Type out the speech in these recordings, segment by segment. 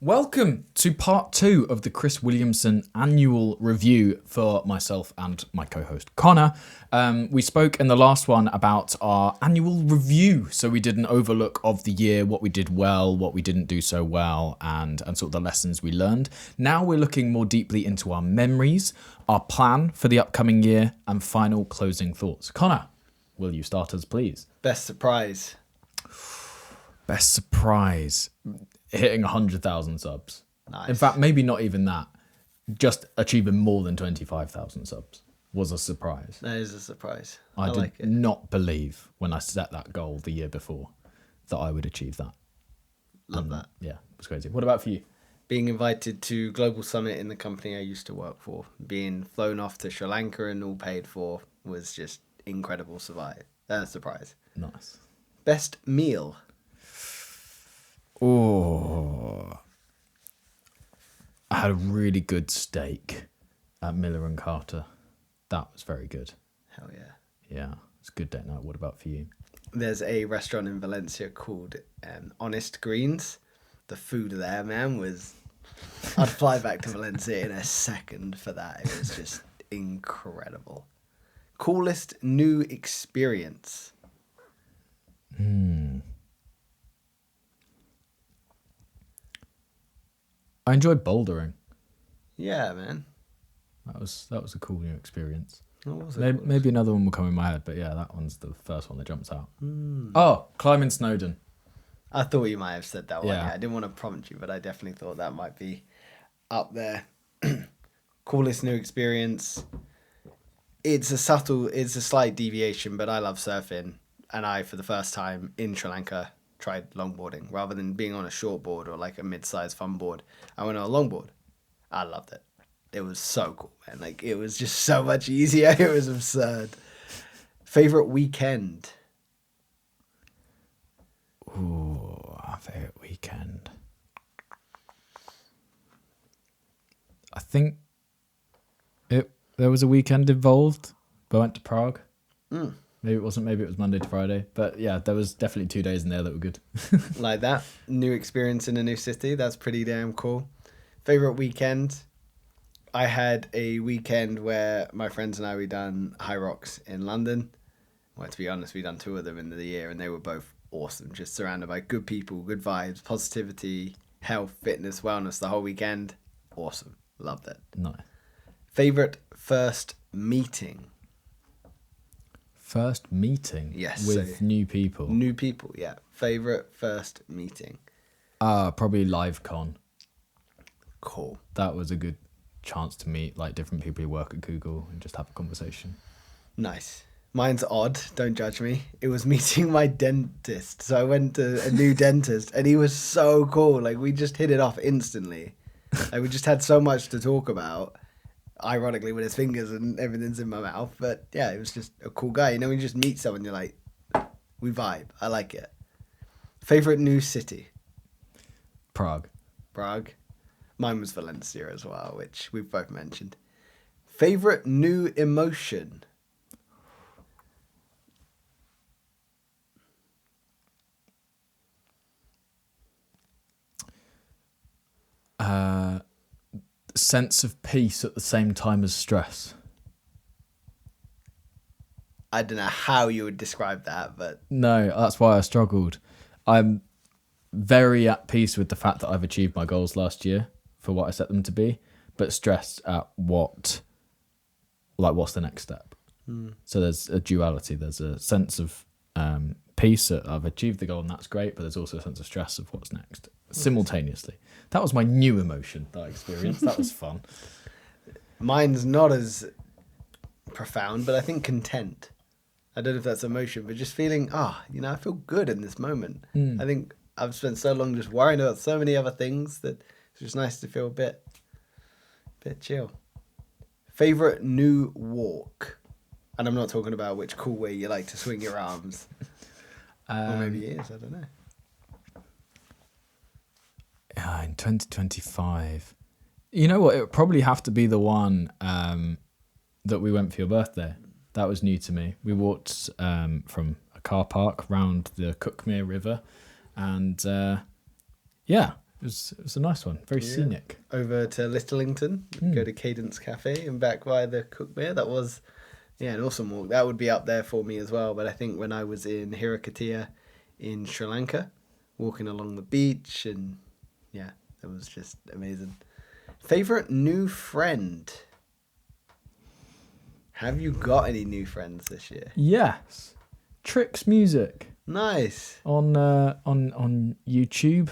Welcome to part 2 of the Chris Williamson annual review for myself and my co-host Connor. We spoke in the last one about our annual review. So we did an overlook of the year, what we did well, what we didn't do so well, and sort of the lessons we learned. Now we're looking more deeply into our memories, our plan for the upcoming year, and final closing thoughts. Connor, will you start us, please? Best surprise. Best surprise. Hitting 100,000 subs. Nice. In fact, maybe not even that. Just achieving more than 25,000 subs was a surprise. That is a surprise. I did like it. not believe when I set that goal the year before that I would achieve that. Love that. Yeah, it was crazy. What about for you? Being invited to Global Summit in the company I used to work for, being flown off to Sri Lanka and all paid for was just incredible surprise. Nice. Best meal. Oh, I had a really good steak at Miller and Carter. That was very good. Hell yeah. Yeah, it's a good date night. What about for you? There's a restaurant in Valencia called Honest Greens. The food there, man, was... I'd fly back to Valencia in a second for that. It was just incredible. Coolest new experience. I enjoyed bouldering. Yeah, man. That was a cool new experience. What was it? Maybe another one will come in my head, but yeah, that one's the first one that jumps out. Oh, climbing Snowdon. I thought you might have said that one. Yeah. Yeah, I didn't want to prompt you, but I definitely thought that might be up there. Coolest new experience. It's a slight deviation, but I love surfing. And I, for the first time in Sri Lanka, tried longboarding. Rather than being on a shortboard or like a mid-sized fun board, I went on a longboard. I loved it. It was so cool, man. Like, it was just so much easier. It was absurd. Favorite weekend? Ooh, our favourite weekend. I think there was a weekend involved, but I went to Prague. Maybe it wasn't, maybe it was Monday to Friday. But yeah, there was definitely 2 days in there that were good. Like that. New experience in a new city. That's pretty damn cool. Favorite weekend? I had a weekend where my friends and I, we done High Rocks in London. Well, to be honest, we done 2 of them in the year and they were both awesome. Just surrounded by good people, good vibes, positivity, health, fitness, wellness, the whole weekend. Awesome. Loved it. Nice. Favorite first meeting? First meeting? Yes, With so- new people? New people, yeah. Favorite first meeting? Probably LiveCon. Cool. That was a good chance to meet like different people who work at Google and just have a conversation. Nice. Mine's odd. Don't judge me. It was meeting my dentist. So I went to a new dentist and he was so cool. Like, we just hit it off instantly. Like, we just had so much to talk about. Ironically, with his fingers and everything's in my mouth. But yeah, it was just a cool guy. You know, when you just meet someone, you're like, we vibe. I like it. Favorite new city? Prague. Prague. Mine was Valencia as well, which we've both mentioned. Favorite new emotion? Sense of peace at the same time as stress. I don't know how you would describe that, but No, that's why I struggled. I'm very at peace with the fact that I've achieved my goals last year for what I set them to be, but stressed at what's the next step. So there's a duality. There's a sense of peace that I've achieved the goal and that's great, but there's also a sense of stress of what's next simultaneously. That was my new emotion that I experienced. That was fun. mine's not as profound, but I think content. I don't know if that's emotion, but just feeling, I feel good in this moment. I think I've spent so long just worrying about so many other things that it's just nice to feel a bit chill. Favorite new walk? And I'm not talking about which cool way you like to swing your arms. Or maybe it is, I don't know. In 2025, you know what? It would probably have to be the one that we went for your birthday. That was new to me. We walked from a car park round the Cookmere River, and It was a nice one. Very scenic. Over to Littlington, go to Cadence Cafe and back by the Cookmere. That was, an awesome walk. That would be up there for me as well. But I think when I was in Hirakatia in Sri Lanka, walking along the beach, and it was just amazing. Favorite new friend? Have you got any new friends this year? Yes. Tricks Music. Nice. On YouTube.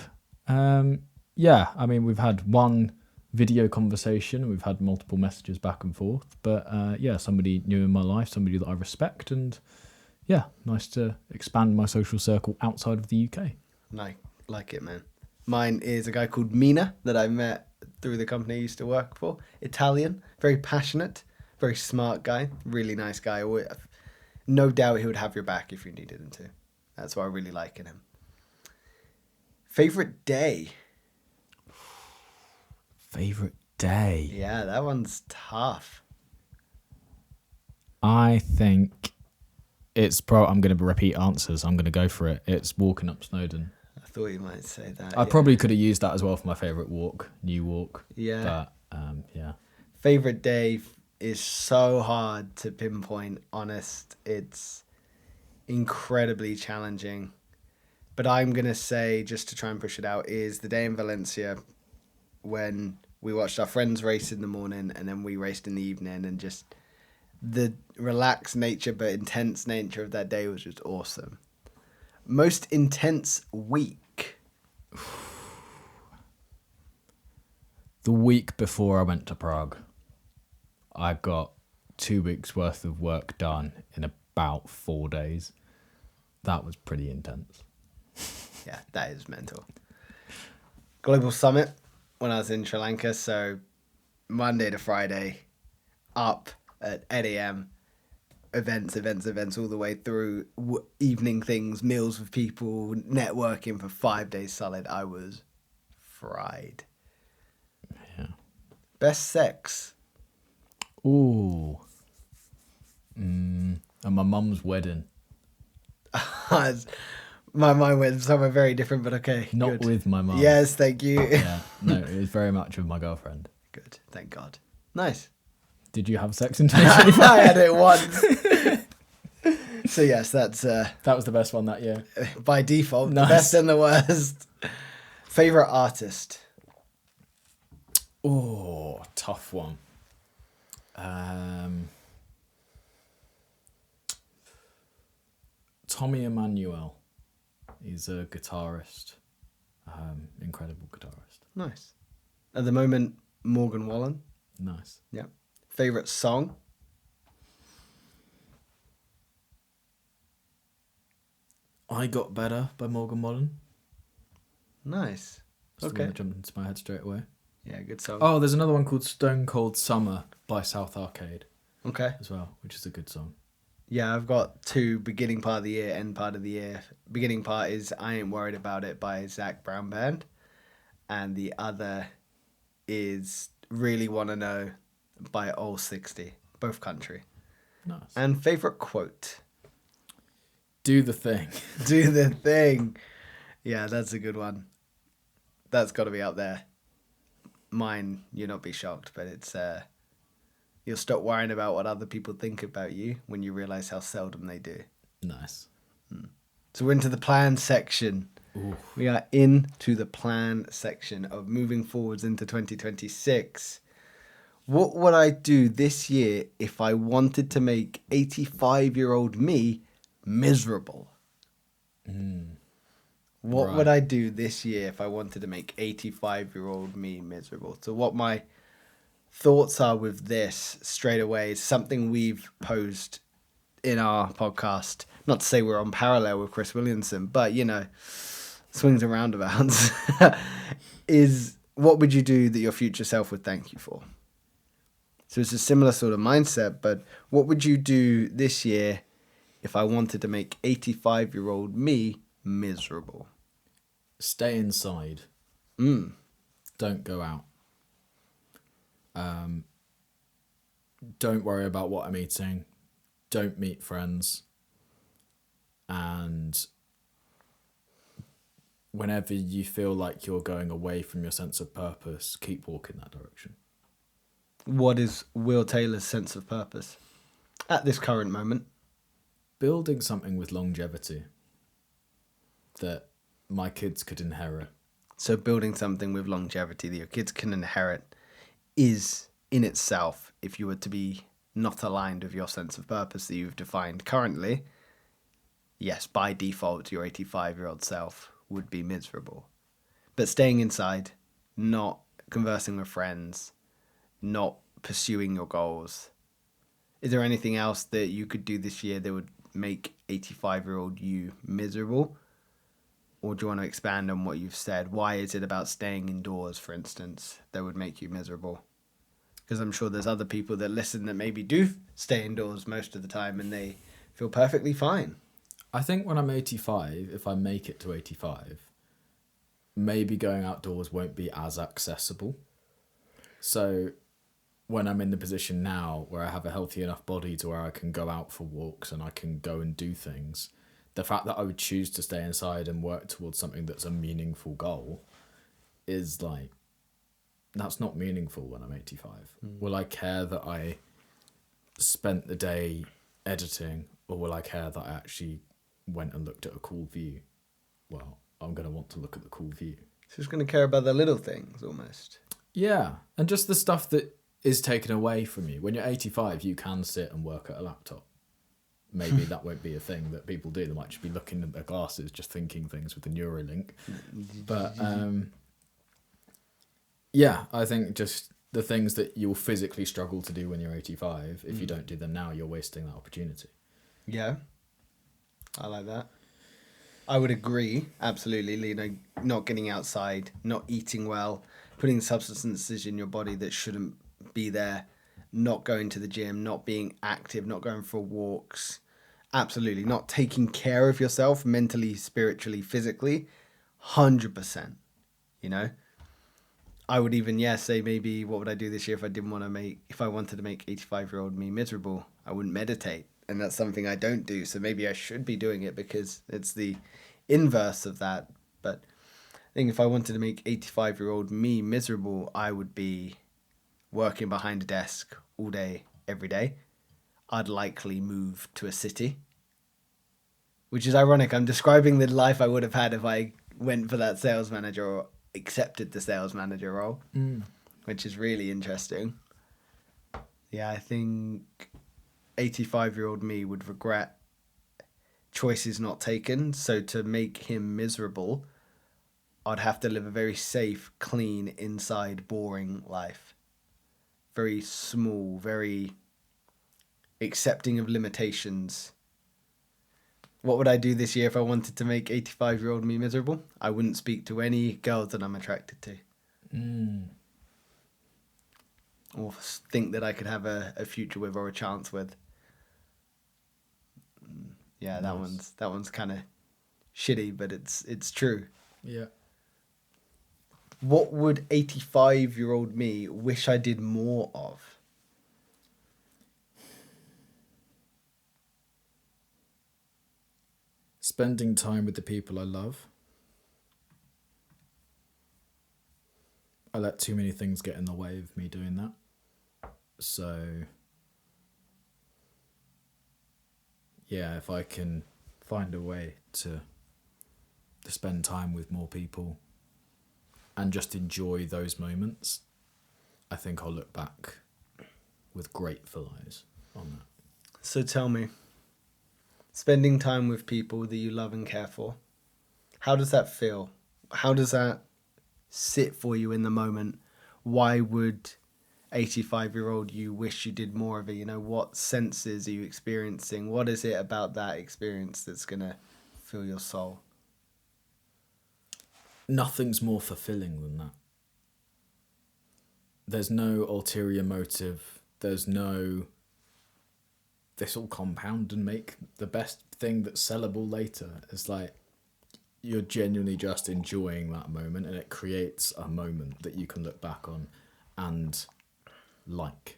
I mean, we've had one video conversation. We've had multiple messages back and forth. But somebody new in my life, somebody that I respect. And nice to expand my social circle outside of the UK. Like it, man. Mine is a guy called Mina that I met through the company I used to work for. Italian, very passionate, very smart guy, really nice guy. No doubt he would have your back if you needed him to. That's what I really like in him. Favorite day? Favorite day? Yeah, that one's tough. I think it's I'm going to repeat answers. I'm going to go for it. It's walking up Snowdon. I thought you might say that. I probably could have used that as well for my favourite walk, new walk. Yeah. But, Favorite day is so hard to pinpoint, honest. It's incredibly challenging. But I'm going to say, just to try and push it out, is the day in Valencia when we watched our friends race in the morning and then we raced in the evening, and just the relaxed nature but intense nature of that day was just awesome. Most intense week? The week before I went to Prague, I got 2 weeks worth of work done in about 4 days. That was pretty intense. Yeah, that is mental. Global Summit when I was in Sri Lanka. So Monday to Friday, up at 8 a.m. Events all the way through. Evening things, meals with people, networking for 5 days solid. I was fried. Yeah. Best sex? Ooh. At my mum's wedding. My went somewhere very different, but okay. Not good. with my mum. Yes, thank you. Yeah, no, it was very much with my girlfriend. Good, thank God. Nice. Did you have sex in 2025? I had it once. So yes, that's... that was the best one that year. By default, Nice. The best and the worst. Favorite artist? Oh, tough one. Tommy Emmanuel. He's a guitarist. Incredible guitarist. Nice. At the moment, Morgan Wallen. Nice. Yeah. Favorite song? I Got Better by Morgan Wallen. Nice. That's the one that jumped into my head straight away. Yeah, good song. Oh, there's another one called Stone Cold Summer by South Arcade Okay. as well, which is a good song. Yeah, I've got 2, beginning part of the year, end part of the year. Beginning part is I Ain't Worried About It by Zach Brown Band. And the other is Really Wanna Know by All 60, both country. Nice. And favorite quote? Do the thing. Do the thing. Yeah, that's a good one. That's got to be up there. Mine, you'll not be shocked, but it's... You'll stop worrying about what other people think about you when you realise how seldom they do. Nice. So we're into the plan section. Ooh. We are into the plan section of moving forwards into 2026. What would I do this year if I wanted to make 85-year-old me miserable? What would I do this year if I wanted to make 85-year-old me miserable? So what my thoughts are with this straight away is something we've posed in our podcast. Not to say we're on parallel with Chris Williamson, but, swings and roundabouts. Is what would you do that your future self would thank you for? So it's a similar sort of mindset, but what would you do this year if I wanted to make 85-year-old me miserable? Stay inside. Don't go out. Don't worry about what I'm eating. Don't meet friends. And whenever you feel like you're going away from your sense of purpose, keep walking that direction. What is Will Taylor's sense of purpose at this current moment? Building something with longevity that my kids could inherit. So building something with longevity that your kids can inherit is in itself, if you were to be not aligned with your sense of purpose that you've defined currently, yes, by default, your 85-year-old self would be miserable. But staying inside, not conversing with friends, not pursuing your goals. Is there anything else that you could do this year that would make 85-year-old you miserable? Or do you want to expand on what you've said? Why is it about staying indoors, for instance, that would make you miserable? Because I'm sure there's other people that listen that maybe do stay indoors most of the time and they feel perfectly fine. I think when I'm 85, if I make it to 85, maybe going outdoors won't be as accessible. So when I'm in the position now where I have a healthy enough body to where I can go out for walks and I can go and do things, the fact that I would choose to stay inside and work towards something that's a meaningful goal is like, that's not meaningful when I'm 85. Will I care that I spent the day editing, or will I care that I actually went and looked at a cool view? Well, I'm going to want to look at the cool view. So just going to care about the little things almost. Yeah, and just the stuff that is taken away from you. When you're 85, you can sit and work at a laptop. Maybe that won't be a thing that people do. They might just be looking at their glasses, just thinking things with the Neuralink. But yeah, I think just the things that you'll physically struggle to do when you're 85, if you don't do them now, you're wasting that opportunity. Yeah, I like that. I would agree, absolutely. You know, not getting outside, not eating well, putting substances in your body that shouldn't be there, not going to the gym, not being active, not going for walks. Absolutely. Not taking care of yourself mentally, spiritually, physically. 100%. You know? I would even, say maybe what would I do this year if I wanted to make 85-year-old me miserable? I wouldn't meditate. And that's something I don't do. So maybe I should be doing it because it's the inverse of that. But I think if I wanted to make 85-year-old me miserable, I would be working behind a desk all day, every day. I'd likely move to a city. Which is ironic. I'm describing the life I would have had if I went for that sales manager or accepted the sales manager role. Which is really interesting. Yeah, I think 85-year-old me would regret choices not taken. So to make him miserable, I'd have to live a very safe, clean, inside, boring life. Very small, very accepting of limitations. What would I do this year if I wanted to make 85-year-old me miserable? I wouldn't speak to any girls that I'm attracted to. Or think that I could have a future with or a chance with. Yeah, nice. that one's kind of shitty, but it's true. Yeah. What would 85-year-old me wish I did more of? Spending time with the people I love. I let too many things get in the way of me doing that. So, yeah, if I can find a way to spend time with more people and just enjoy those moments, I think I'll look back with grateful eyes on that. So tell me, spending time with people that you love and care for, how does that feel? How does that sit for you in the moment? Why would 85-year-old you wish you did more of it? You know, what senses are you experiencing? What is it about that experience that's going to fill your soul? Nothing's more fulfilling than that. There's no ulterior motive. There's no, this will compound and make the best thing that's sellable later. It's like you're genuinely just enjoying that moment, and it creates a moment that you can look back on and like.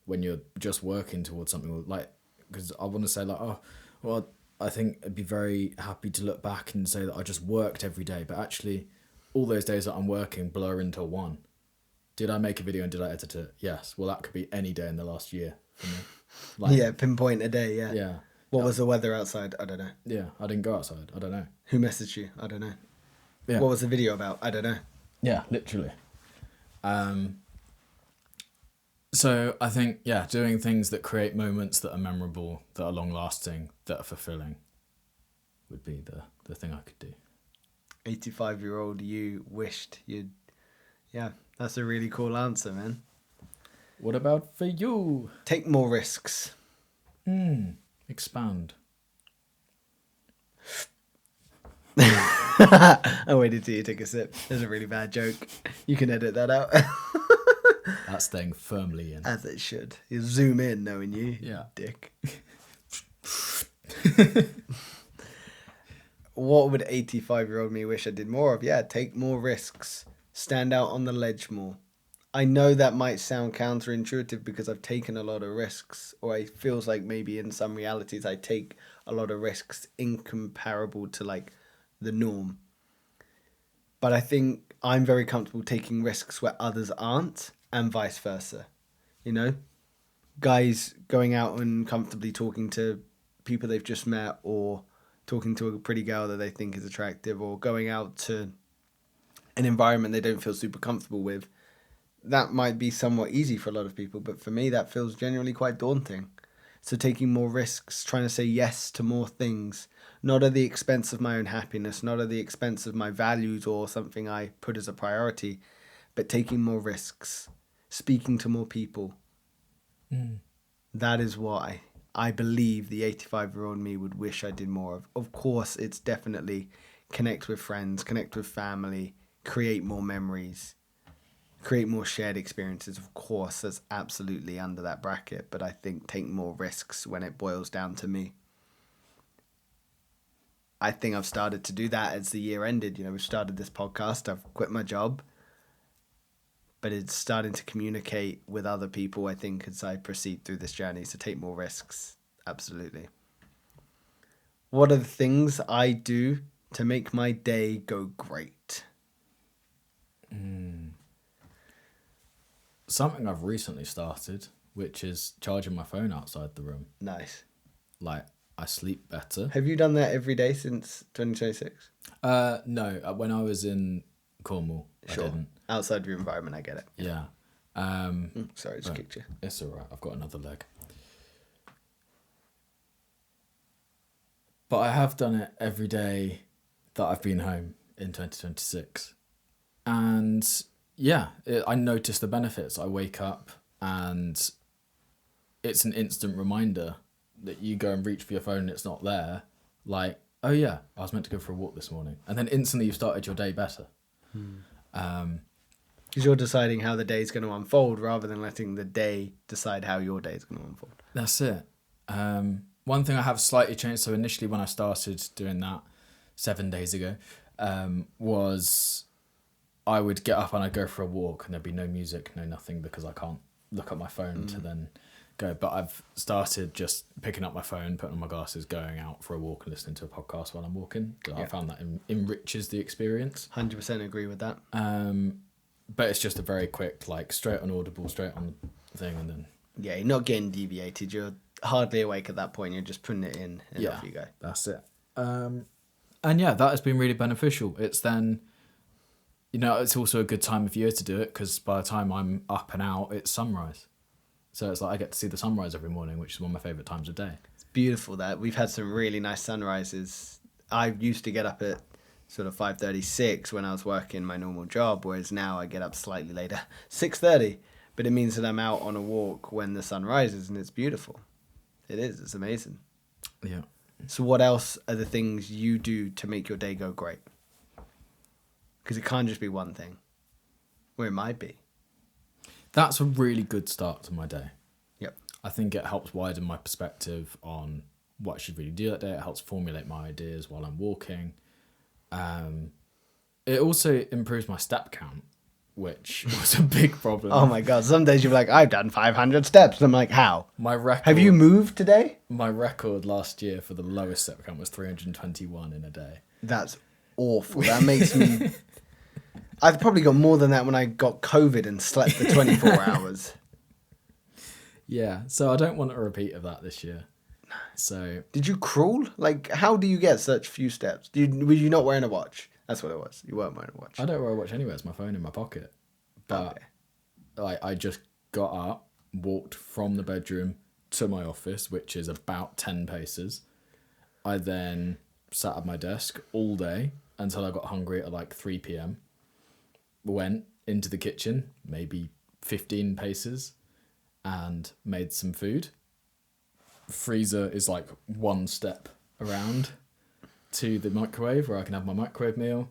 When you're just working towards something, like, because I want to say like, oh, well, I think I'd be very happy to look back and say that I just worked every day, but actually all those days that I'm working blur into one. Did I make a video and did I edit it? Yes. Well, that could be any day in the last year for me. Like, Yeah, pinpoint a day, yeah. Yeah. What was the weather outside? I don't know. Yeah. I didn't go outside. I don't know. Who messaged you? I don't know. Yeah. What was the video about? I don't know. Yeah, literally. So I think, yeah, doing things that create moments that are memorable, that are long lasting, that are fulfilling would be the thing I could do. 85-year-old you wished you'd... Yeah, that's a really cool answer, man. What about for you? Take more risks. Expand. I waited till you took a sip. There's a really bad joke. You can edit that out. That's staying firmly in. As it should. You zoom in knowing you. Yeah. Dick. What would 85-year-old me wish I did more of? Yeah, take more risks. Stand out on the ledge more. I know that might sound counterintuitive because I've taken a lot of risks, or it feels like maybe in some realities I take a lot of risks incomparable to like the norm. But I think I'm very comfortable taking risks where others aren't, and vice versa. You know, guys going out and comfortably talking to people they've just met, or talking to a pretty girl that they think is attractive, or going out to an environment they don't feel super comfortable with. That might be somewhat easy for a lot of people, but for me that feels genuinely quite daunting. So taking more risks, trying to say yes to more things, not at the expense of my own happiness, not at the expense of my values or something I put as a priority, but taking more risks, speaking to more people. That is what I believe the 85-year-old me would wish I did more of. Of course, it's definitely connect with friends, connect with family, create more memories, create more shared experiences. Of course, that's absolutely under that bracket, but I think take more risks when it boils down to me. I think I've started to do that as the year ended. You know, we've started this podcast, I've quit my job, but it's starting to communicate with other people, I think, as I proceed through this journey. So take more risks. Absolutely. What are the things I do to make my day go great? Something I've recently started, which is charging my phone outside the room. Nice. Like, I sleep better. Have you done that every day since 2026? No, when I was in Cornwall, Sure. I didn't. Outside of your environment, I get it. Yeah. Sorry, I just kicked you. It's all right. I've got another leg. But I have done it every day that I've been home in 2026. And yeah, I notice the benefits. I wake up and it's an instant reminder that you go and reach for your phone and it's not there. Like, oh yeah, I was meant to go for a walk this morning. And then instantly you've started your day better. Because you're deciding how the day's going to unfold rather than letting the day decide how your day's going to unfold. That's it. One thing I have slightly changed, so initially when I started doing that 7 days ago, was I would get up and I'd go for a walk and there'd be no music, no nothing, because I can't look at my phone to then go. But I've started just picking up my phone, putting on my glasses, going out for a walk and listening to a podcast while I'm walking. So I found that enriches the experience. 100% agree with that. But it's just a very quick, like, straight on Audible, straight on the thing, and then... Yeah, you're not getting deviated. You're hardly awake at that point. You're just putting it in and off you go. That's it. And yeah, that has been really beneficial. It's then, you know, it's also a good time of year to do it because by the time I'm up and out, it's sunrise. So it's like I get to see the sunrise every morning, which is one of my favourite times of day. It's beautiful that we've had some really nice sunrises. I used to get up at sort of 5:36 when I was working my normal job, whereas now I get up slightly later, 6:30. But it means that I'm out on a walk when the sun rises, and it's beautiful. It is. It's amazing. Yeah. So what else are the things you do to make your day go great? Because it can't just be one thing. Or it might be. That's a really good start to my day. Yep. I think it helps widen my perspective on what I should really do that day. It helps formulate my ideas while I'm walking. It also improves my step count. which was a big problem. Oh my God. Some days you're like, I've done 500 steps. I'm like, how? My record. Have you moved today? My record last year for the lowest step count was 321 in a day. That's awful. That makes me... I've probably got more than that when I got COVID and slept for 24 hours. Yeah, so I don't want a repeat of that this year. So Did you crawl? Like, how do you get such few steps? Were you not wearing a watch? That's what it was. You weren't wearing a watch. I don't wear a watch anywhere. It's my phone in my pocket. But I just got up, walked from the bedroom to my office, which is about 10 paces. I then sat at my desk all day until I got hungry at like 3 p.m. Went into the kitchen, maybe 15 paces, and made some food. Freezer is like one step around to the microwave where I can have my microwave meal.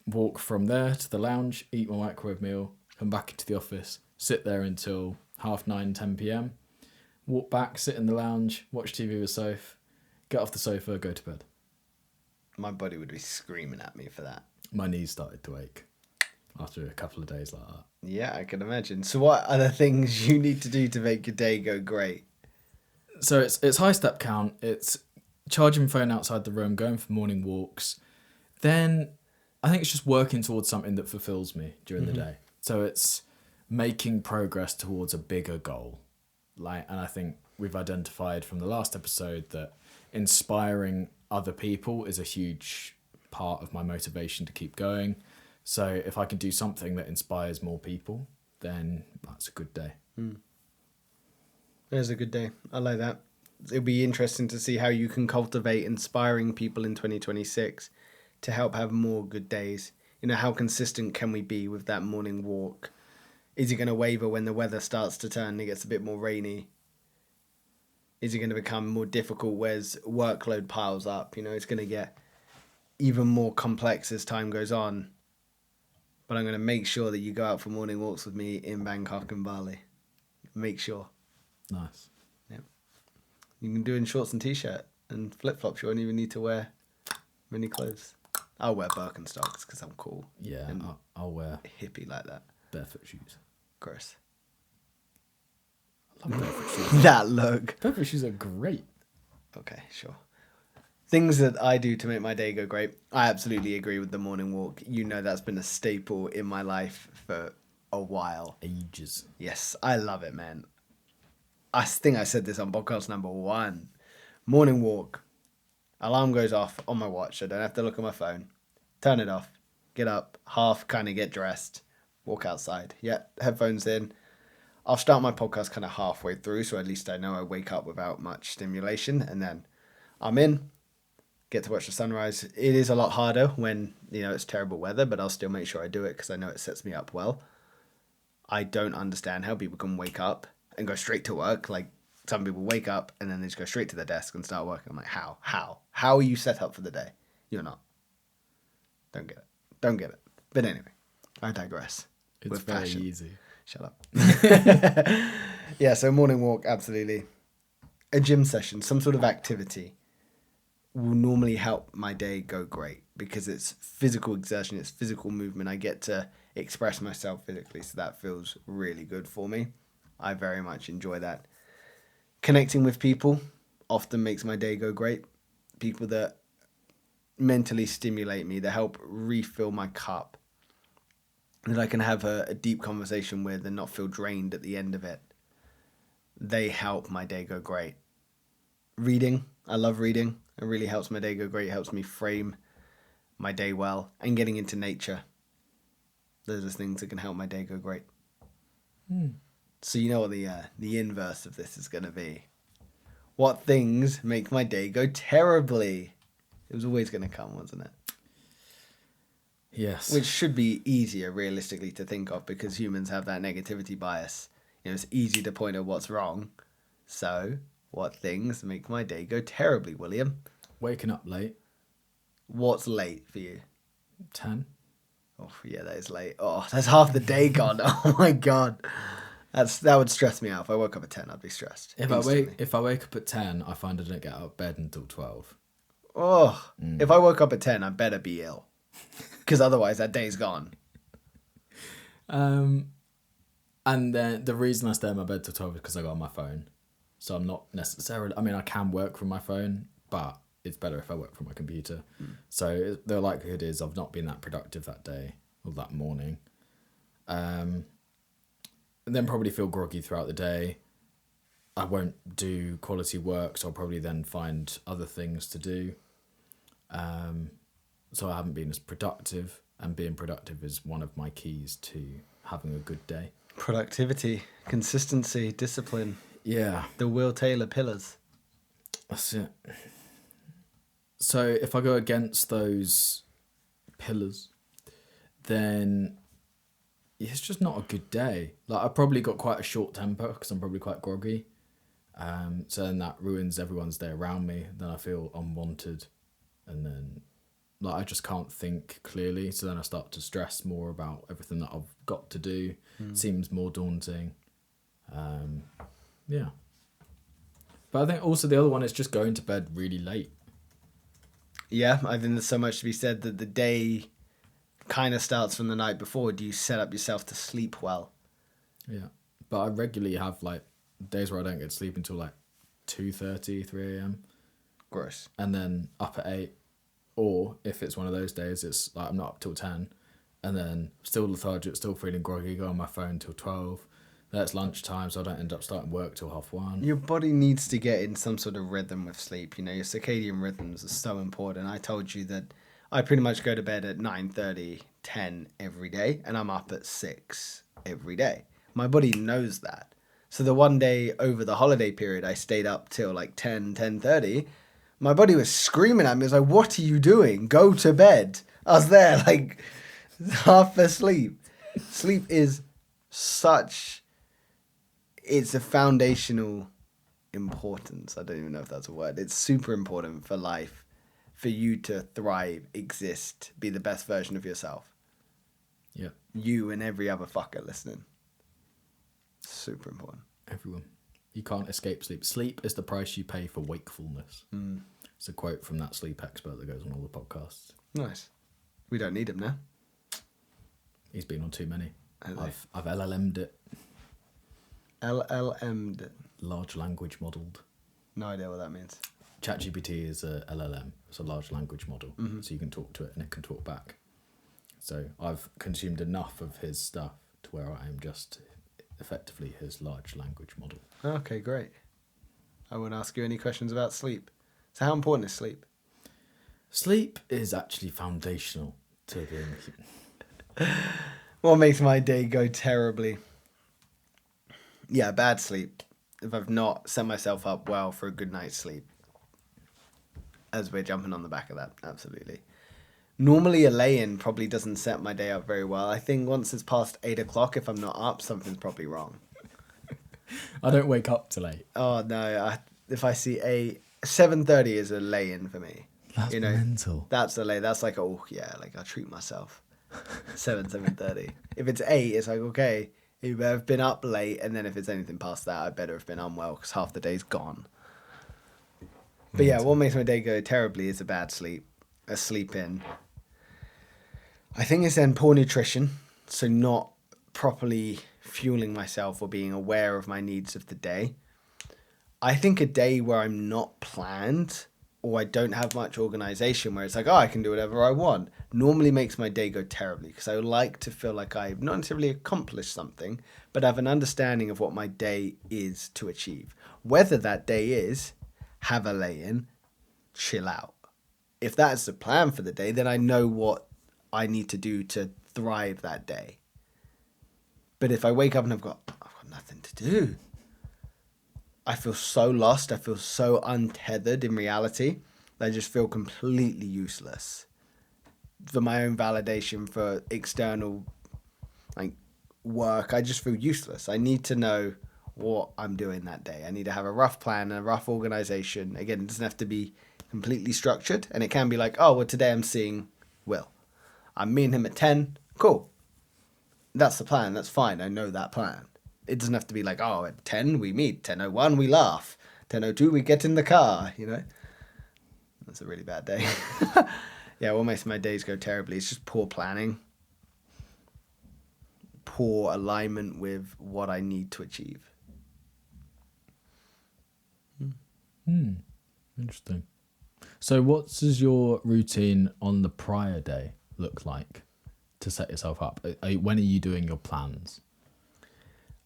Walk from there to the lounge, eat my microwave meal, come back into the office, sit there until 9:30, 10 p.m. Walk back, sit in the lounge, watch TV with Soph, get off the sofa, go to bed. My body would be screaming at me for that. My knees started to ache after a couple of days like that. Yeah, I can imagine. So what are the things you need to do to make your day go great? So it's high step count, it's charging phone outside the room, going for morning walks. Then I think it's just working towards something that fulfills me during the day. So it's making progress towards a bigger goal. And I think we've identified from the last episode that inspiring other people is a huge part of my motivation to keep going. So if I can do something that inspires more people, then that's a good day. It is a good day. I like that. It'll be interesting to see how you can cultivate inspiring people in 2026 to help have more good days. You know, how consistent can we be with that morning walk? Is it going to waver when the weather starts to turn and it gets a bit more rainy? Is it going to become more difficult as workload piles up? You know, it's going to get even more complex as time goes on. But I'm going to make sure that you go out for morning walks with me in Bangkok and Bali. Make sure. Nice. Yeah. You can do it in shorts and t-shirt and flip-flops. You won't even need to wear many clothes. I'll wear Birkenstocks because I'm cool. Yeah, I'll wear hippie like that. barefoot shoes. Gross. I love barefoot shoes. That look. Barefoot shoes are great. Okay, sure. Things that I do to make my day go great. I absolutely agree with the morning walk. You know that's been a staple in my life for a while. Ages. Yes, I love it, man. I think I said this on podcast number 1. Morning walk. Alarm goes off on my watch. I don't have to look at my phone. Turn it off. Get up. Half kind of get dressed. Walk outside. Yeah, headphones in. I'll start my podcast kind of halfway through, so at least I know I wake up without much stimulation. And then I'm in. Get to watch the sunrise. It is a lot harder when, you know, it's terrible weather, but I'll still make sure I do it because I know it sets me up well. I don't understand how people can wake up and go straight to work. Like, some people wake up and then they just go straight to their desk and start working. I'm like, how? How are you set up for the day? You're not. Don't get it. But anyway, I digress. It's with very passion. easy. Shut up. Yeah, so morning walk, absolutely. A gym session, some sort of activity will normally help my day go great because it's physical exertion, it's physical movement. I get to express myself physically, so that feels really good for me. I very much enjoy that. Connecting with people often makes my day go great. People that mentally stimulate me, that help refill my cup, that I can have a deep conversation with and not feel drained at the end of it. They help my day go great. Reading, I love reading. It really helps my day go great. It helps me frame my day well. And getting into nature. Those are things that can help my day go great. So you know what the inverse of this is going to be. What things make my day go terribly? It was always going to come, wasn't it? Yes. Which should be easier, realistically, to think of because humans have that negativity bias. You know, it's easy to point at what's wrong. So, what things make my day go terribly, William? Waking up late. What's late for you? 10. Oh, yeah, that is late. Oh, that's half the day gone. Oh, my God. That would stress me out. If I woke up at 10, I'd be stressed. If I wake up at 10, I find I don't get out of bed until 12. Oh, if I woke up at 10, I better be ill. Because otherwise that day's gone. And then the reason I stay in my bed till 12 is because I got on my phone. So I'm not necessarily... I mean, I can work from my phone, but it's better if I work from my computer. So the likelihood is I've not been that productive that day or that morning. And then probably feel groggy throughout the day. I won't do quality work, so I'll probably then find other things to do. So I haven't been as productive, and being productive is one of my keys to having a good day. Productivity, consistency, discipline. Yeah. The Will Taylor pillars. That's it. So if I go against those pillars, then it's just not a good day. Like, I probably got quite a short temper because I'm probably quite groggy. So then that ruins everyone's day around me. Then I feel unwanted, and then like I just can't think clearly. So then I start to stress more about everything that I've got to do. Seems more daunting. Yeah. But I think also the other one is just going to bed really late. Yeah, I think there's so much to be said that the day kind of starts from the night before. Do you set up yourself to sleep well? Yeah. But I regularly have like days where I don't get to sleep until like 2:30, 3 a.m. Gross. And then up at 8. Or if it's one of those days, it's like I'm not up till 10. And then still lethargic, still feeling groggy, go on my phone till 12. That's lunchtime, so I don't end up starting work till 1:30. Your body needs to get in some sort of rhythm with sleep. You know, your circadian rhythms are so important. I told you that I pretty much go to bed at 9:30, 10 every day, and I'm up at 6 every day. My body knows that. So the one day over the holiday period, I stayed up till like 10, 10:30. My body was screaming at me. It was like, what are you doing? Go to bed. I was there like half asleep. Sleep is such... It's a foundational importance. I don't even know if that's a word. It's super important for life, for you to thrive, exist, be the best version of yourself. Yeah. You and every other fucker listening. Super important. Everyone. You can't escape sleep. Sleep is the price you pay for wakefulness. It's a quote from that sleep expert that goes on all the podcasts. Nice. We don't need him now. He's been on too many. Really? I've LLM'd it. LLM'd. Large language modelled. No idea what that means. ChatGPT is a LLM. It's a large language model. So you can talk to it and it can talk back. So I've consumed enough of his stuff to where I am just effectively his large language model. Okay, great. I won't ask you any questions about sleep. So how important is sleep? Sleep is actually foundational to being a human. What makes my day go terribly? Yeah, bad sleep. If I've not set myself up well for a good night's sleep. As we're jumping on the back of that, absolutely. Normally a lay-in probably doesn't set my day up very well. I think once it's past 8 o'clock, if I'm not up, something's probably wrong. I don't wake up till 8. Oh, no. If I see 7:30 is a lay-in for me. That's mental. That's a lay. That's like, oh, yeah, like I'll treat myself. 7:30. If it's 8, it's like, okay, you better have been up late. And then if it's anything past that, I better have been unwell because half the day's gone. But yeah, what makes my day go terribly is a bad sleep. A sleep in. I think it's then poor nutrition. So not properly fueling myself or being aware of my needs of the day. I think a day where I'm not planned or I don't have much organization where it's like, oh, I can do whatever I want, normally makes my day go terribly because I like to feel like I've not necessarily accomplished something, but have an understanding of what my day is to achieve. Whether that day is have a lay-in, chill out. If that's the plan for the day, then I know what I need to do to thrive that day. But if I wake up and I've got nothing to do, I feel so lost. I feel so untethered in reality that I just feel completely useless. For my own validation, for external work, I just feel useless. I need to know what I'm doing that day. I need to have a rough plan and a rough organization. Again, it doesn't have to be completely structured. And it can be like, oh, well, today I'm seeing Will. I'm meeting him at 10. Cool. That's the plan. That's fine. I know that plan. It doesn't have to be like, oh, at 10 we meet, 10:01 we laugh, 10:02 we get in the car, you know? That's a really bad day. Yeah, what makes my days go terribly is just poor planning. poor alignment with what I need to achieve. Interesting. So what does your routine on the prior day look like to set yourself up? When are you doing your plans?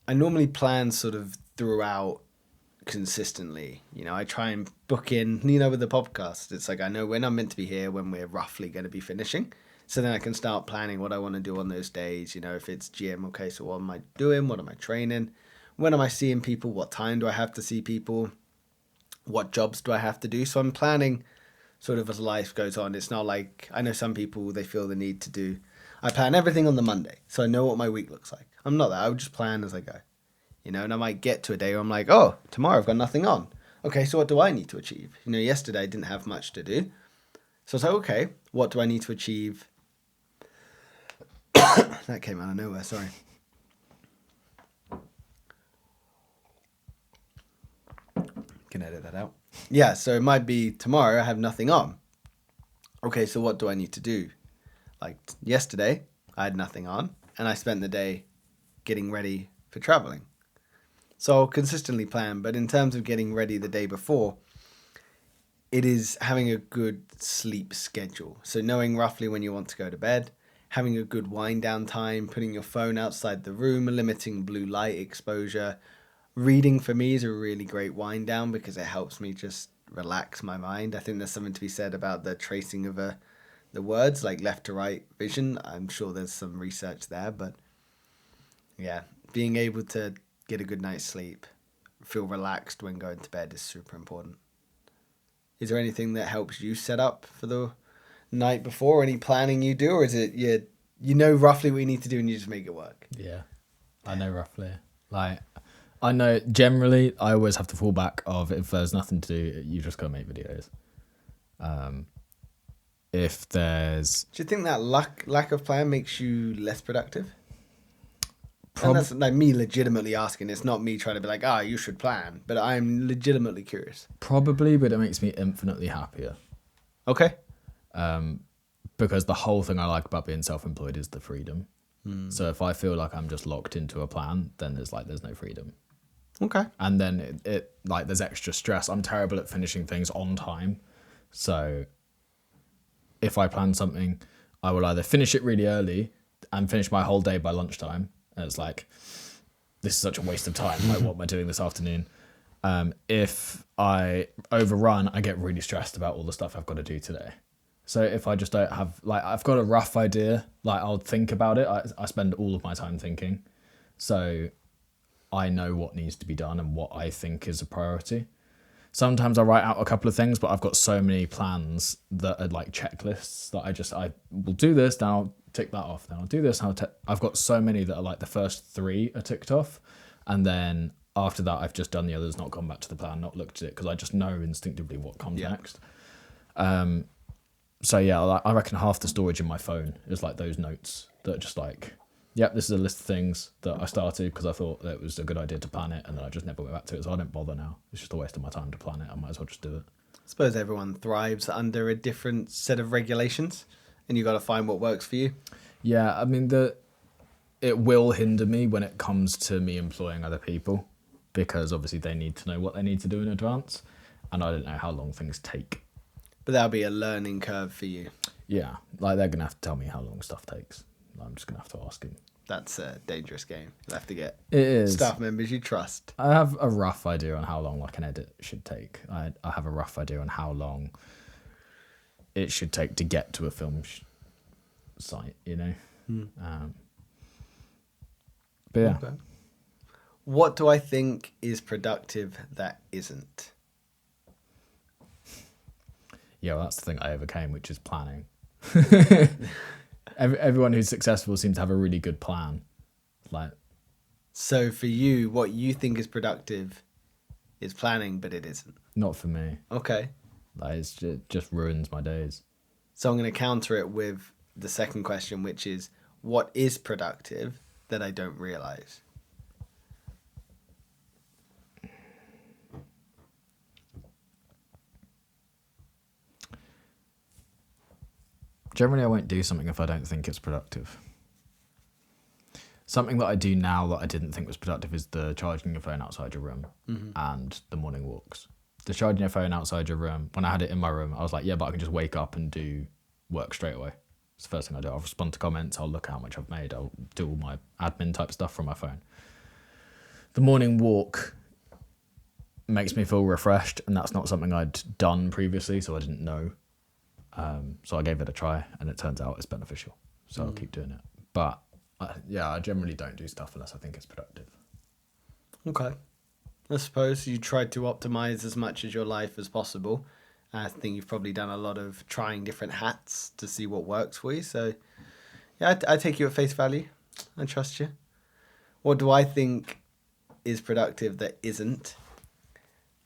I normally plan sort of throughout consistently. I try and book in, with the podcast. It's like I know when I'm meant to be here, when we're roughly going to be finishing. So then I can start planning what I want to do on those days. If it's gym, okay, so what am I doing? What am I training? When am I seeing people? What time do I have to see people? What jobs do I have to do? So I'm planning sort of as life goes on. It's not like, I know some people, they feel the need to do, I plan everything on the Monday, so I know what my week looks like. I'm not that. I would just plan as I go. And I might get to a day where I'm like, oh, tomorrow I've got nothing on. Okay, so what do I need to achieve? Yesterday I didn't have much to do. So I was like, okay, what do I need to achieve? That came out of nowhere, sorry. Can edit that out. Yeah, so it might be tomorrow I have nothing on. Okay, so what do I need to do? Like yesterday, I had nothing on, and I spent the day getting ready for traveling. So I'll consistently plan, but in terms of getting ready the day before, it is having a good sleep schedule. So knowing roughly when you want to go to bed, having a good wind down time, putting your phone outside the room, limiting blue light exposure. Reading for me is a really great wind down because it helps me just relax my mind. I think there's something to be said about the tracing of the words, like left to right vision. I'm sure there's some research there, but yeah, being able to get a good night's sleep, feel relaxed when going to bed is super important. Is there anything that helps you set up for the night before? Any planning you do, or is it you know roughly what you need to do and you just make it work? Yeah, I know roughly. I know generally I always have to fall back of if there's nothing to do, you just go make videos. If there's... Do you think that lack of plan makes you less productive? And that's like me legitimately asking. It's not me trying to be like, you should plan. But I'm legitimately curious. Probably, but it makes me infinitely happier. Okay. Because the whole thing I like about being self-employed is the freedom. So if I feel like I'm just locked into a plan, then there's no freedom. Okay. And then it there's extra stress. I'm terrible at finishing things on time. So if I plan something, I will either finish it really early and finish my whole day by lunchtime. And it's like, this is such a waste of time. Like, what am I doing this afternoon? If I overrun, I get really stressed about all the stuff I've got to do today. So if I just don't have, I've got a rough idea, I'll think about it. I spend all of my time thinking. So I know what needs to be done and what I think is a priority. Sometimes I write out a couple of things, but I've got so many plans that are like checklists that I will do this, then I'll tick that off. Then I'll do this. I've got so many that are like the first 3 are ticked off. And then after that, I've just done the others, not gone back to the plan, not looked at it because I just know instinctively what comes next. So yeah, I reckon half the storage in my phone is like those notes that are just like, yep, this is a list of things that I started because I thought that it was a good idea to plan it, and then I just never went back to it, so I don't bother now. It's just a waste of my time to plan it. I might as well just do it. I suppose everyone thrives under a different set of regulations, and you got to find what works for you. Yeah, I mean, it will hinder me when it comes to me employing other people, because obviously they need to know what they need to do in advance, and I don't know how long things take. But that'll be a learning curve for you. Yeah, they're going to have to tell me how long stuff takes. I'm just going to have to ask him. That's a dangerous game. You'll have to get it staff members you trust. I have a rough idea on how long an edit should take. I have a rough idea on how long it should take to get to a film site, But yeah. Okay. What do I think is productive that isn't? Yeah, well, that's the thing I overcame, which is planning. Everyone who's successful seems to have a really good plan. So for you, what you think is productive is planning, but it isn't. Not for me. Okay. It just ruins my days. So I'm going to counter it with the second question, which is, what is productive that I don't realize? Generally, I won't do something if I don't think it's productive. Something that I do now that I didn't think was productive is the charging your phone outside your room and the morning walks. The charging your phone outside your room, when I had it in my room, I was like, yeah, but I can just wake up and do work straight away. It's the first thing I do. I'll respond to comments, I'll look how much I've made, I'll do all my admin type stuff from my phone. The morning walk makes me feel refreshed, and that's not something I'd done previously, so I didn't know. So I gave it a try, and it turns out it's beneficial. So I'll keep doing it. But I generally don't do stuff unless I think it's productive. Okay. I suppose you tried to optimize as much as your life as possible. I think you've probably done a lot of trying different hats to see what works for you. So, yeah, I take you at face value. I trust you. What do I think is productive that isn't?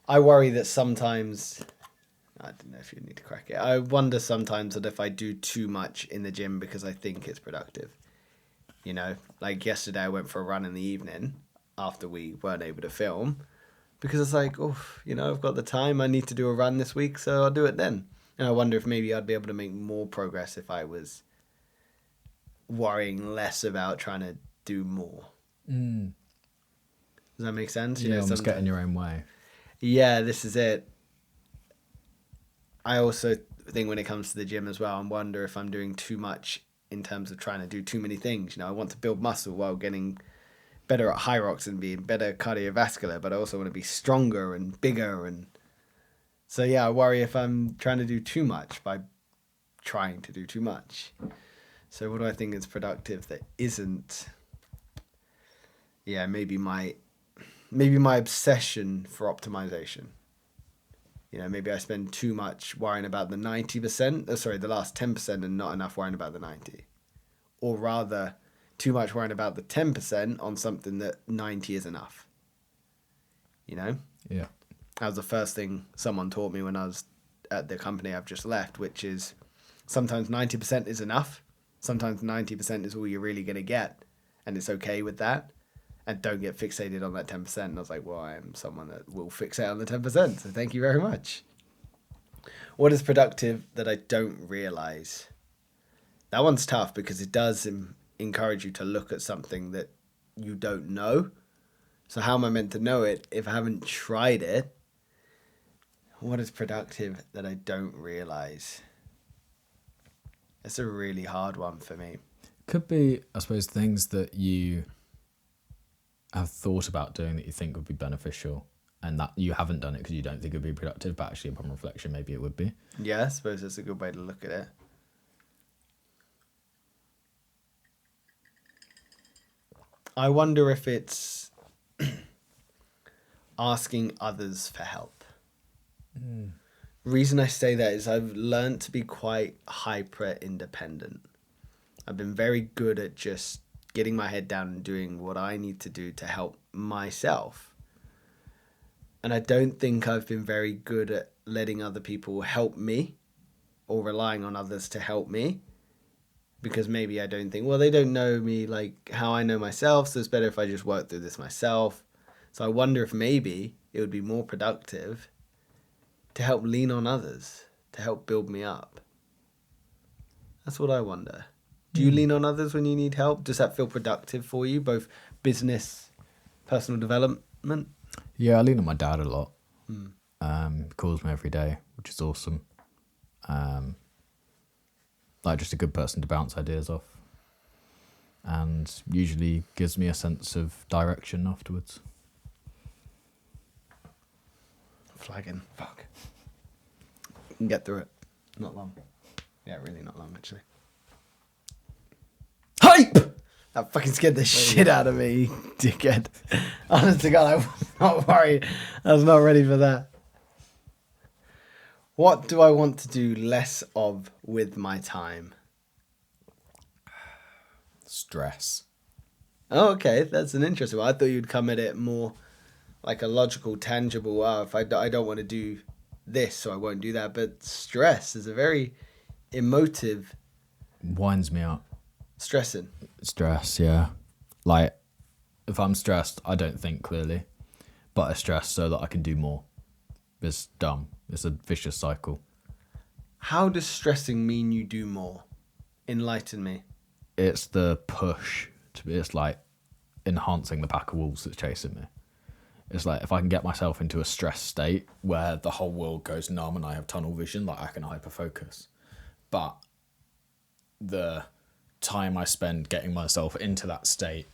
I worry that sometimes... I don't know if you need to crack it. I wonder sometimes that if I do too much in the gym because I think it's productive. You know, like yesterday I went for a run in the evening after we weren't able to film because it's like, oh, you know, I've got the time. I need to do a run this week, so I'll do it then. And I wonder if maybe I'd be able to make more progress if I was worrying less about trying to do more. Does that make sense? You know, almost get in your own way. Yeah, this is it. I also think when it comes to the gym as well, I wonder if I'm doing too much in terms of trying to do too many things. You know, I want to build muscle while getting better at high rocks and being better cardiovascular, but I also want to be stronger and bigger. And so, yeah, I worry if I'm trying to do too much by trying to do too much. So what do I think is productive that isn't? Yeah, maybe my obsession for optimization. You know, maybe I spend too much worrying about the 90%, the last 10% and not enough worrying about the 90. Or rather, too much worrying about the 10% on something that 90 is enough. You know? Yeah. That was the first thing someone taught me when I was at the company I've just left, which is sometimes 90% is enough. Sometimes 90% is all you're really going to get. And it's okay with that. And don't get fixated on that 10%. And I was like, well, I am someone that will fixate on the 10%. So thank you very much. What is productive that I don't realize? That one's tough because it does encourage you to look at something that you don't know. So how am I meant to know it if I haven't tried it? What is productive that I don't realize? It's a really hard one for me. Could be, I suppose, things that you have thought about doing that you think would be beneficial and that you haven't done it because you don't think it would be productive, but actually upon reflection maybe it would be. Yeah, I suppose that's a good way to look at it. I wonder if it's asking others for help. Reason I say that is I've learned to be quite hyper independent. I've been very good at just getting my head down and doing what I need to do to help myself. And I don't think I've been very good at letting other people help me or relying on others to help me. Because maybe I don't think, well, they don't know me like how I know myself, so it's better if I just work through this myself. So I wonder if maybe it would be more productive to help lean on others, to help build me up. That's what I wonder. Do you lean on others when you need help? Does that feel productive for you, both business, personal development? Yeah, I lean on my dad a lot. He calls me every day, which is awesome. Like just a good person to bounce ideas off. And usually gives me a sense of direction afterwards. Flagging. Fuck. You can get through it. Not long. Yeah, really not long, actually. Hype! That fucking scared the shit out of me, dickhead. Honest to God, I was not worried. I was not ready for that. What do I want to do less of with my time? Stress. Oh, okay. That's an interesting one. I thought you'd come at it more like a logical, tangible, if I don't want to do this, so I won't do that. But stress is a very emotive... Winds me up. Stressing. Stress, yeah. Like, if I'm stressed, I don't think clearly. But I stress so that I can do more. It's dumb. It's a vicious cycle. How does stressing mean you do more? Enlighten me. It's the push. It's like, enhancing the pack of wolves that's chasing me. It's like if I can get myself into a stress state where the whole world goes numb and I have tunnel vision, like I can hyper focus. But the time I spend getting myself into that state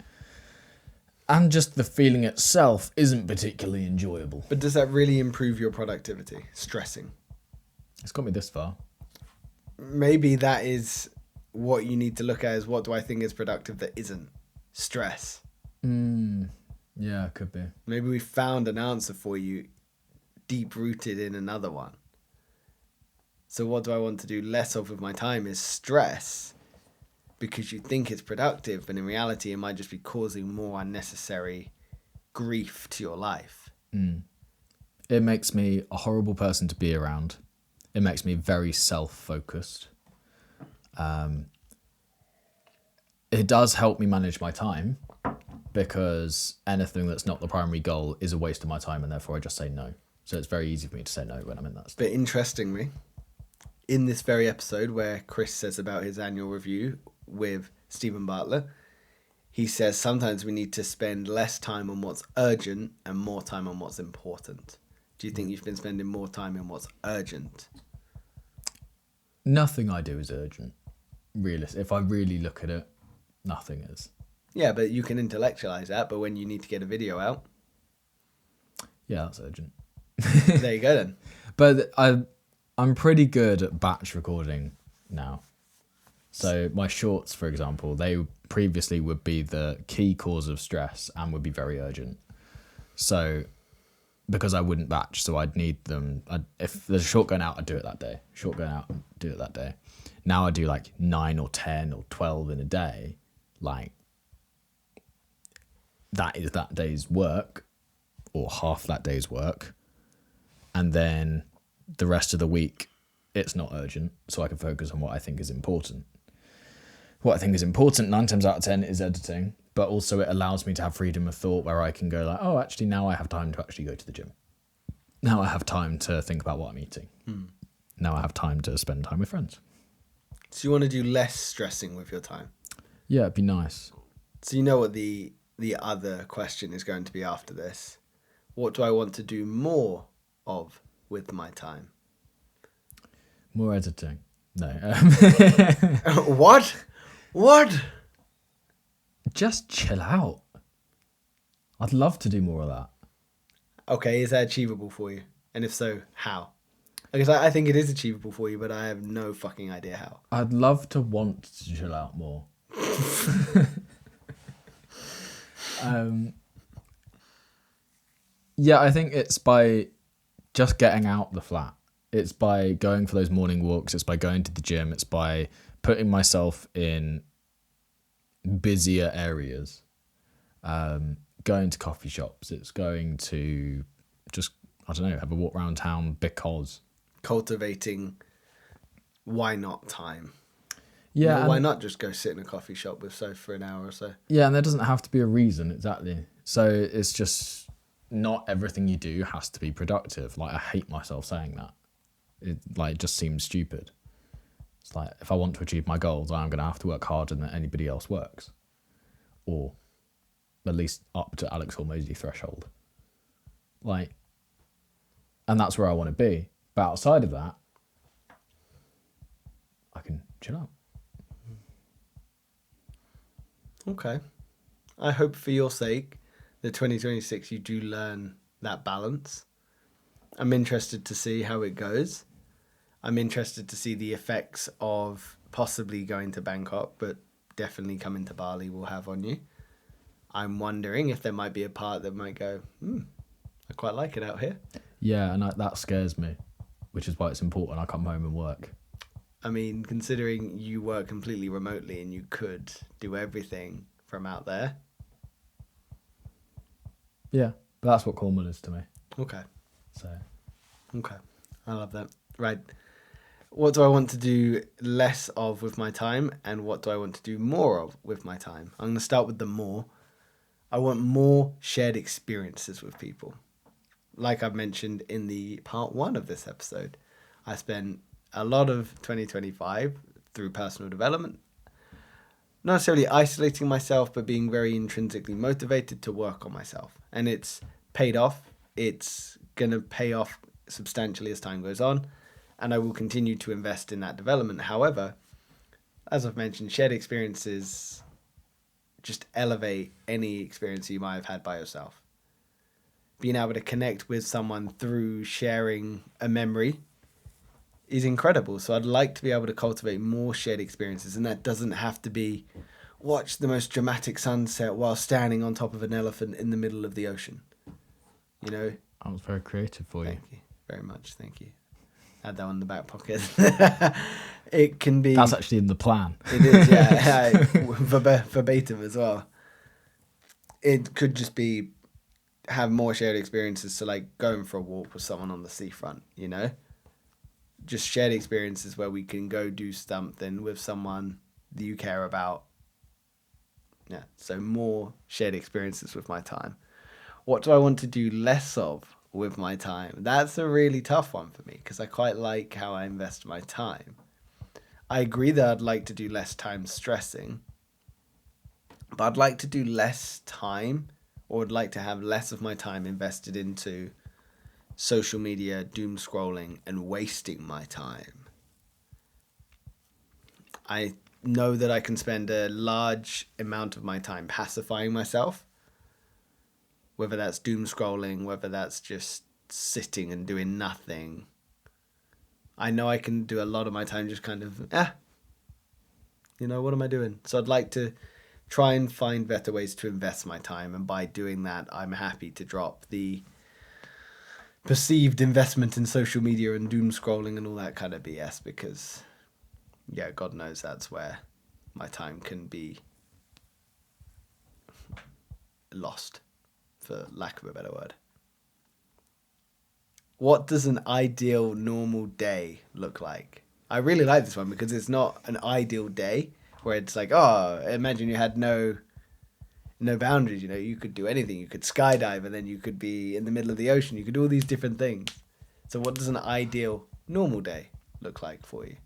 and just the feeling itself isn't particularly enjoyable. But does that really improve your productivity? Stressing? It's got me this far. Maybe that is what you need to look at, is what do I think is productive that isn't stress? Yeah, it could be. Maybe we found an answer for you deep rooted in another one. So what do I want to do less of with my time is stress, because you think it's productive, but in reality it might just be causing more unnecessary grief to your life. It makes me a horrible person to be around. It makes me very self-focused. It does help me manage my time, because anything that's not the primary goal is a waste of my time, and therefore I just say no. So it's very easy for me to say no when I'm in that state. But interestingly, in this very episode where Chris says about his annual review with Stephen Bartlett, he says sometimes we need to spend less time on what's urgent and more time on what's important. Do you think you've been spending more time on what's urgent? Nothing I do is urgent. If I really look at it, nothing is. Yeah, but you can intellectualize that, but when you need to get a video out... Yeah, that's urgent. There you go then. But I'm pretty good at batch recording now. So my shorts, for example, they previously would be the key cause of stress and would be very urgent. So because I wouldn't batch, so I'd need them. If there's a short going out, I'd do it that day. Short going out, do it that day. Now I do like 9 or 10 or 12 in a day. Like, that is that day's work, or half that day's work. And then the rest of the week, it's not urgent, so I can focus on what I think is important. What I think is important 9 times out of 10 is editing, but also it allows me to have freedom of thought where I can go like, oh, actually now I have time to actually go to the gym. Now I have time to think about what I'm eating. Now I have time to spend time with friends. So you want to do less stressing with your time? Yeah, it'd be nice. So you know what the other question is going to be after this. What do I want to do more of with my time? More editing. No. What? Just chill out. I'd love to do more of that. Okay, is that achievable for you? And if so, how? Because I think it is achievable for you, but I have no fucking idea how. I'd love to want to chill out more. Yeah, I think it's by just getting out the flat. It's by going for those morning walks. It's by going to the gym. It's by putting myself in busier areas. Going to coffee shops. It's going to just, I don't know, have a walk around town because. Cultivating why not time. Yeah. You know, why not just go sit in a coffee shop with Soph for an hour or so? Yeah, and there doesn't have to be a reason, exactly. So it's just not everything you do has to be productive. Like, I hate myself saying that. It just seems stupid. It's like, if I want to achieve my goals, I'm going to have to work harder than anybody else works. Or at least up to Alex Hormozy threshold. Like, and that's where I want to be. But outside of that, I can chill out. Okay. I hope for your sake that 2026 you do learn that balance. I'm interested to see how it goes. I'm interested to see the effects of possibly going to Bangkok, but definitely coming to Bali will have on you. I'm wondering if there might be a part that might go, I quite like it out here. Yeah, and that scares me, which is why it's important I come home and work. I mean, considering you work completely remotely and you could do everything from out there. Yeah, but that's what Cornwall is to me. Okay. So. Okay. I love that. Right. What do I want to do less of with my time, and what do I want to do more of with my time? I'm going to start with the more. I want more shared experiences with people. Like I've mentioned in the part 1 of this episode, I spent a lot of 2025 through personal development not necessarily isolating myself, but being very intrinsically motivated to work on myself. And it's paid off. It's going to pay off substantially as time goes on. And I will continue to invest in that development. However, as I've mentioned, shared experiences just elevate any experience you might have had by yourself. Being able to connect with someone through sharing a memory is incredible. So I'd like to be able to cultivate more shared experiences, and that doesn't have to be watch the most dramatic sunset while standing on top of an elephant in the middle of the ocean. You know? That was very creative for you. Thank you very much. Thank you. Add that one in the back pocket. It can be... That's actually in the plan. It is, yeah. Verbatim as well. It could just be have more shared experiences, so like going for a walk with someone on the seafront, you know? Just shared experiences where we can go do something with someone that you care about. Yeah, so more shared experiences with my time. What do I want to do less of with my time? That's a really tough one for me because I quite like how I invest my time. I agree that I'd like to do less time stressing, but I'd like to do less time, or I'd like to have less of my time invested into social media, doom scrolling, and wasting my time. I know that I can spend a large amount of my time pacifying myself, whether that's doom scrolling, whether that's just sitting and doing nothing. I know I can do a lot of my time just kind of, you know, what am I doing? So I'd like to try and find better ways to invest my time. And by doing that, I'm happy to drop the perceived investment in social media and doom scrolling and all that kind of BS because, yeah, God knows that's where my time can be lost, for lack of a better word. What does an ideal normal day look like? I really like this one because it's not an ideal day where it's like, oh, imagine you had no boundaries, you know, you could do anything. You could skydive and then you could be in the middle of the ocean. You could do all these different things. So what does an ideal normal day look like for you?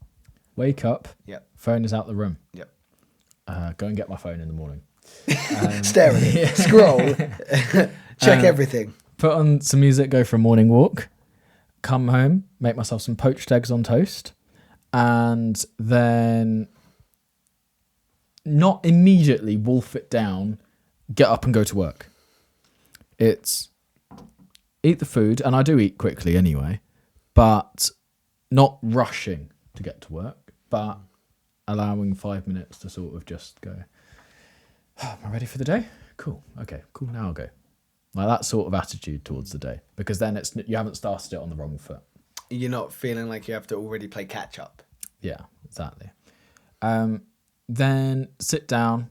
Wake up. Yep. Phone is out the room. Yep. Go and get my phone in the morning. Stare at it. Scroll. Check everything. Put on some music, go for a morning walk, come home, make myself some poached eggs on toast, and then not immediately wolf it down, get up and go to work. It's eat the food, and I do eat quickly anyway, but not rushing to get to work, but allowing 5 minutes to sort of just go, am I ready for the day? Cool. Okay, cool. Now I'll go. Like that sort of attitude towards the day, because then you haven't started it on the wrong foot. You're not feeling like you have to already play catch up. Yeah, exactly. Then sit down.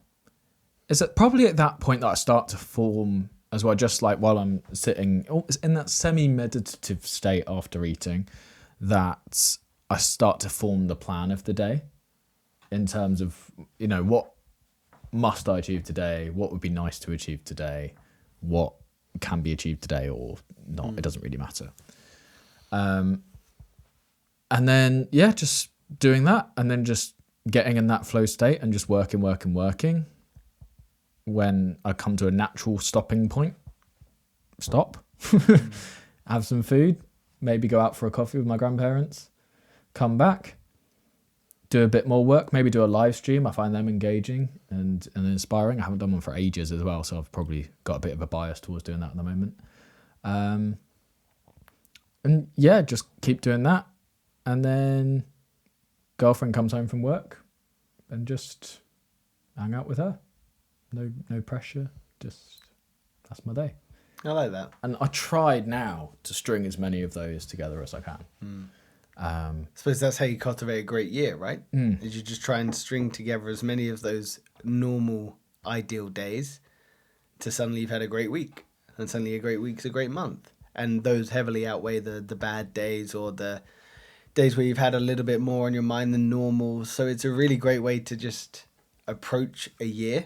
It's probably at that point that I start to form as well, just like while I'm sitting in that semi-meditative state after eating, that I start to form the plan of the day in terms of, you know, what must I achieve today? What would be nice to achieve today? What can be achieved today or not? It doesn't really matter. And then, yeah, just doing that and then just getting in that flow state and just working. When I come to a natural stopping point, stop, have some food, maybe go out for a coffee with my grandparents, come back, do a bit more work, maybe do a live stream. I find them engaging and inspiring. I haven't done one for ages as well, so I've probably got a bit of a bias towards doing that at the moment. And yeah, just keep doing that. And then girlfriend comes home from work and just hang out with her. No pressure. Just, that's my day. I like that. And I tried now to string as many of those together as I can. I suppose that's how you cultivate a great year, right? Is you just try and string together as many of those normal, ideal days to suddenly you've had a great week. And suddenly a great week's a great month. And those heavily outweigh the bad days or the days where you've had a little bit more on your mind than normal. So it's a really great way to just approach a year.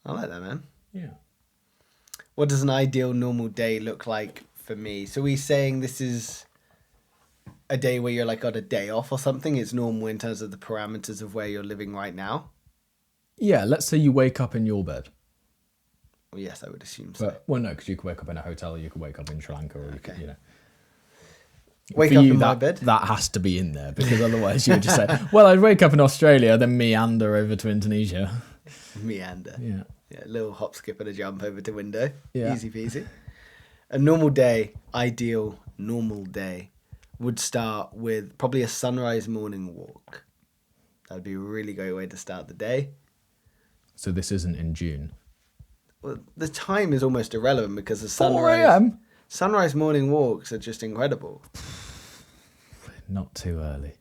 I like that, man. Yeah. What does an ideal normal day look like for me? So we're saying this is a day where you're like got a day off or something. It's normal in terms of the parameters of where you're living right now. Yeah, let's say you wake up in your bed. Well, yes, I would assume so. But, well, no, because you could wake up in a hotel, or you could wake up in Sri Lanka, or you could, Okay. you know. Wake For up you, in my that, bed? that has to be in there, because otherwise you would just say, well, I'd wake up in Australia, then meander over to Indonesia. Meander. Yeah. Yeah, a little hop, skip, and a jump over to window. Yeah. Easy peasy. A normal day, ideal normal day, would start with probably a sunrise morning walk. That would be a really great way to start the day. So this isn't in June. Well, the time is almost irrelevant because the 4 a.m.? sunrise morning walks are just incredible. Not too early.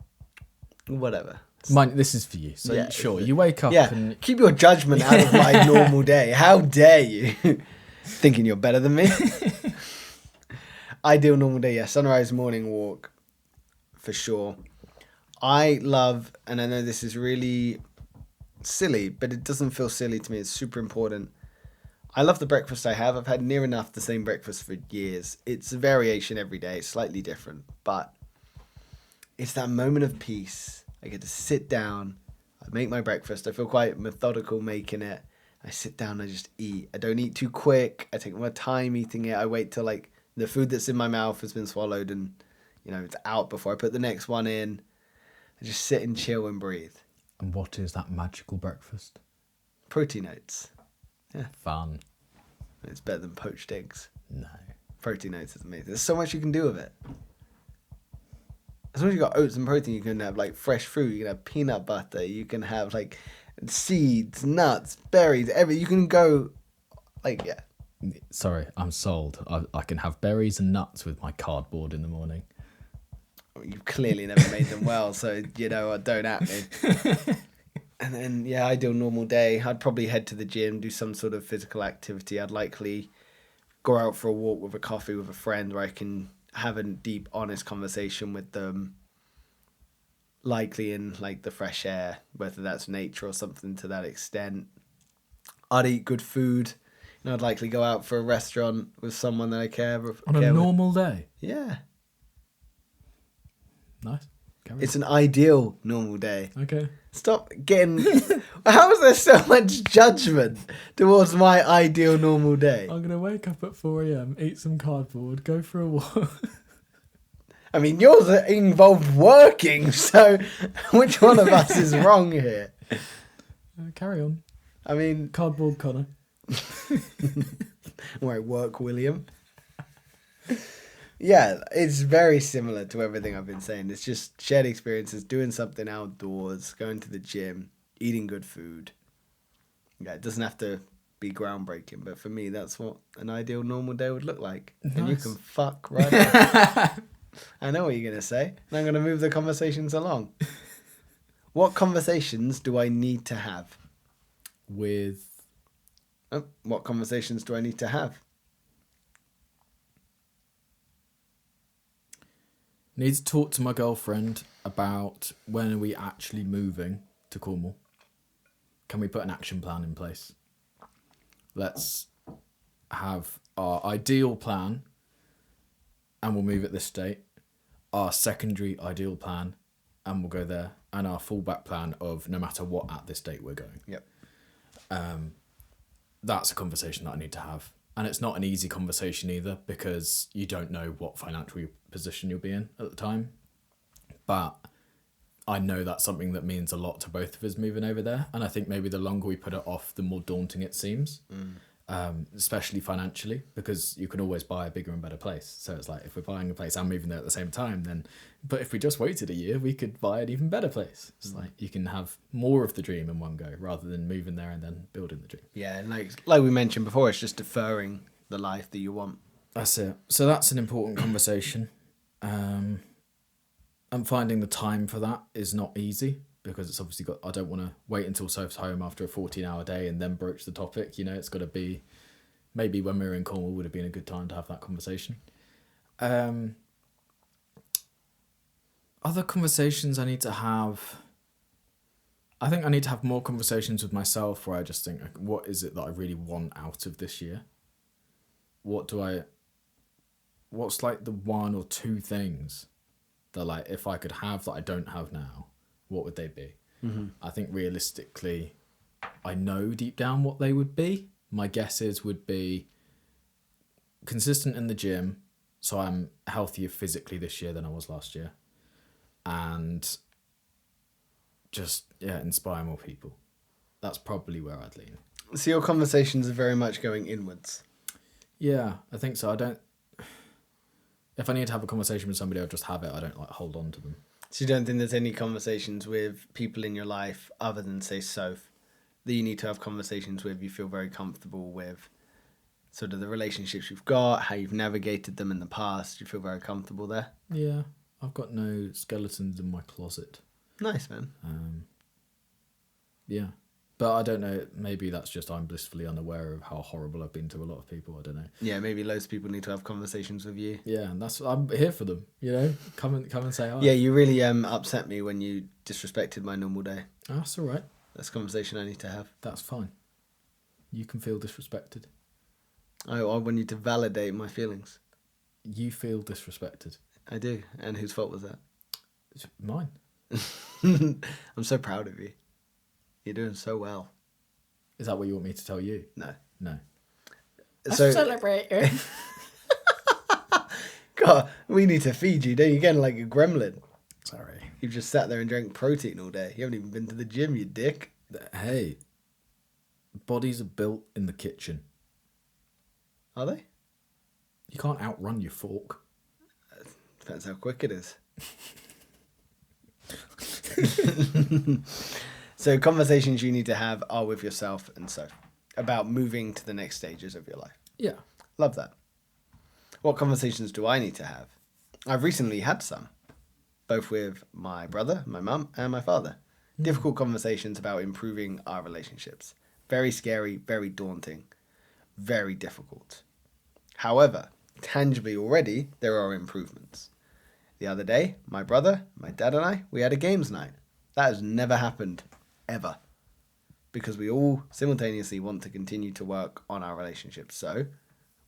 Whatever. Mine, this is for you. So Yeah, sure, you wake up Yeah, and keep your judgment out of my normal day. How dare you? Thinking you're better than me? Ideal normal day, yeah. Sunrise morning walk, for sure. I love, and I know this is really silly, but it doesn't feel silly to me. It's super important. I love the breakfast I have. I've had near enough the same breakfast for years. It's a variation every day, it's slightly different, but it's that moment of peace. I get to sit down, I make my breakfast. I feel quite methodical making it. I sit down, I just eat. I don't eat too quick. I take my time eating it. I wait till like the food that's in my mouth has been swallowed and, you know, it's out before I put the next one in. I just sit and chill and breathe. And what is that magical breakfast? Protein oats. Yeah, Fun. it's better than poached eggs. No. Protein oats is amazing. There's so much you can do with it. As long as you got oats and protein, you can have like fresh fruit. You can have peanut butter. You can have like seeds, nuts, berries. You can go like, yeah. Sorry, I'm sold. I can have berries and nuts with my cardboard in the morning. You've clearly never made them well, so you know what, don't at me. And then, yeah, ideal normal day. I'd probably head to the gym, do some sort of physical activity. I'd likely go out for a walk with a coffee with a friend where I can have a deep, honest conversation with them. Likely in like the fresh air, whether that's nature or something to that extent. I'd eat good food. And I'd likely go out for a restaurant with someone that I care with. On a normal day? Yeah. Nice. Carry It's an ideal normal day. on. Okay. Stop getting... How is there so much judgment towards my ideal normal day? I'm going to wake up at 4 a.m, eat some cardboard, go for a walk. I mean, yours involved working, so which one of us is wrong here? Carry on. I mean... Cardboard Connor. Right, work William. Yeah, it's very similar to everything I've been saying. It's just shared experiences, doing something outdoors, going to the gym, eating good food. Yeah, it doesn't have to be groundbreaking, but for me, that's what an ideal normal day would look like. Nice. And you can fuck right off. I know what you're going to say, and I'm going to move the conversations along. What conversations do I need to have? What conversations do I need to have? Need to talk to my girlfriend about when are we actually moving to Cornwall. Can we put an action plan in place? Let's have our ideal plan and we'll move at this date. Our secondary ideal plan and we'll go there. And our fallback plan of no matter what at this date we're going. Yep. That's a conversation that I need to have. And it's not an easy conversation either because you don't know what financial position you'll be in at the time. But I know that's something that means a lot to both of us moving over there. And I think maybe the longer we put it off, the more daunting it seems, especially financially, because you can always buy a bigger and better place. So it's like if we're buying a place and moving there at the same time, then... But if we just waited a year, we could buy an even better place. It's like you can have more of the dream in one go rather than moving there and then building the dream. Yeah, and like we mentioned before, it's just deferring the life that you want. That's it. So that's an important conversation. And finding the time for that is not easy because it's obviously I don't want to wait until Soph's home after a 14-hour day and then broach the topic. You know, it's got to be, maybe when we were in Cornwall would have been a good time to have that conversation. Other conversations I need to have, I think I need to have more conversations with myself where I just think, like, what is it that I really want out of this year? What's like the one or two things that, like, if I could have that I don't have now, what would they be? Mm-hmm. I think realistically, I know deep down what they would be. My guesses would be consistent in the gym, so I'm healthier physically this year than I was last year, and just inspire more people. That's probably where I'd lean. So your conversations are very much going inwards. Yeah, I think so. I don't. If I need to have a conversation with somebody, I'll just have it. I don't hold on to them. So you don't think there's any conversations with people in your life other than, say, Soph, that you need to have conversations with, you feel very comfortable with, sort of the relationships you've got, how you've navigated them in the past, you feel very comfortable there? Yeah, I've got no skeletons in my closet. Nice, man. Yeah. But I don't know, maybe that's just I'm blissfully unaware of how horrible I've been to a lot of people. I don't know. Yeah, maybe loads of people need to have conversations with you. Yeah, and I'm here for them, Come and say hi. Yeah, you really upset me when you disrespected my normal day. That's all right. That's a conversation I need to have. That's fine. You can feel disrespected. I want you to validate my feelings. You feel disrespected. I do. And whose fault was that? It's mine. I'm so proud of you. You're doing so well. Is that what you want me to tell you? No. So I celebrate you. God, we need to feed you. Don't you getting like a gremlin? Sorry. You've just sat there and drank protein all day. You haven't even been to the gym, you dick. Hey, bodies are built in the kitchen. Are they? You can't outrun your fork. Depends how quick it is. So conversations you need to have are with yourself and Soph about moving to the next stages of your life. Yeah. Love that. What conversations do I need to have? I've recently had some, both with my brother, my mum, and my father. Difficult conversations about improving our relationships. Very scary, very daunting, very difficult. However, tangibly already, there are improvements. The other day, my brother, my dad and I, we had a games night. That has never happened, ever. Because we all simultaneously want to continue to work on our relationships. So,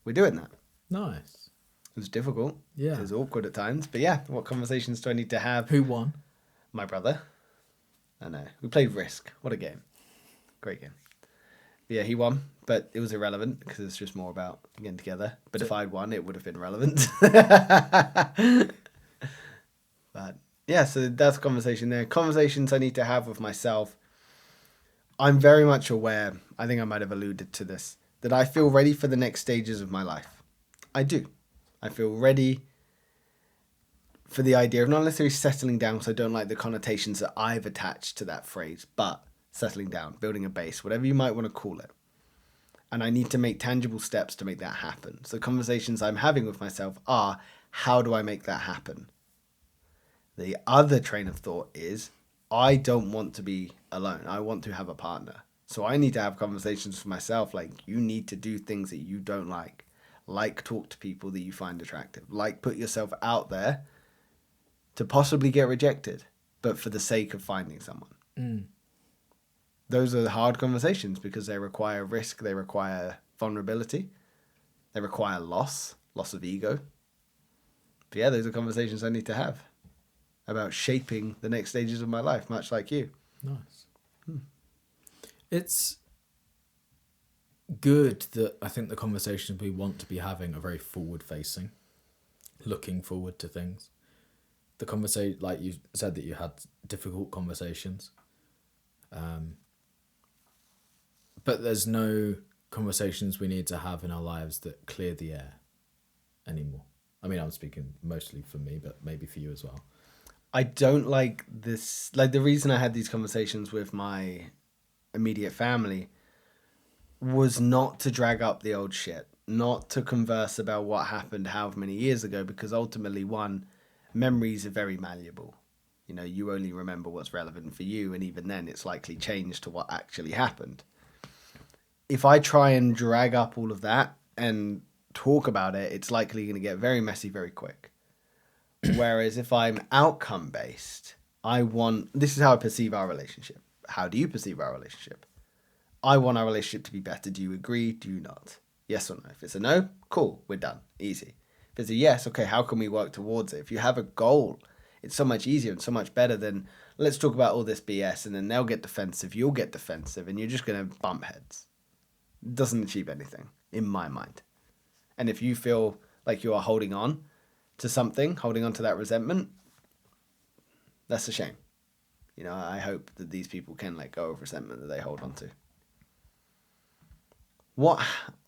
we're doing that. Nice. It was difficult. Yeah. It was awkward at times. But yeah, what conversations do I need to have? Who won? My brother. I know. We played Risk. What a game. Great game. But yeah, he won. But it was irrelevant because it's just more about getting together. But if I'd won, it would have been relevant. But yeah, so that's a conversation there. Conversations I need to have with myself. I'm very much aware, I think I might have alluded to this, that I feel ready for the next stages of my life. I do. I feel ready for the idea of not necessarily settling down, because I don't like the connotations that I've attached to that phrase, but settling down, building a base, whatever you might want to call it. And I need to make tangible steps to make that happen. So conversations I'm having with myself are, how do I make that happen? The other train of thought is, I don't want to be alone. I want to have a partner. So I need to have conversations with myself, like, you need to do things that you don't like talk to people that you find attractive, like put yourself out there to possibly get rejected, but for the sake of finding someone. Those are hard conversations because they require risk, they require vulnerability, they require loss of ego. But yeah, those are conversations I need to have about shaping the next stages of my life, much like you. Nice. It's good that I think the conversations we want to be having are very forward-facing, looking forward to things. The conversation, like you said, that you had difficult conversations, but there's no conversations we need to have in our lives that clear the air anymore. I mean, I'm speaking mostly for me, but maybe for you as well. I don't like this. Like, the reason I had these conversations with my immediate family was not to drag up the old shit, not to converse about what happened however many years ago, because ultimately, one, memories are very malleable. You know, you only remember what's relevant for you, and even then it's likely changed to what actually happened. If I try and drag up all of that and talk about it, it's likely going to get very messy very quick. Whereas if I'm outcome based, this is how I perceive our relationship. How do you perceive our relationship? I want our relationship to be better. Do you agree? Do you not? Yes or no? If it's a no, cool, we're done. Easy. If it's a yes, okay, how can we work towards it? If you have a goal It's so much easier and so much better than let's talk about all this BS and then they'll get defensive, you'll get defensive, and you're just going to bump heads. It doesn't achieve anything, in my mind. And if you feel like you are holding on to something, holding on to that resentment, that's a shame. You know, I hope that these people can let go of resentment that they hold on to. What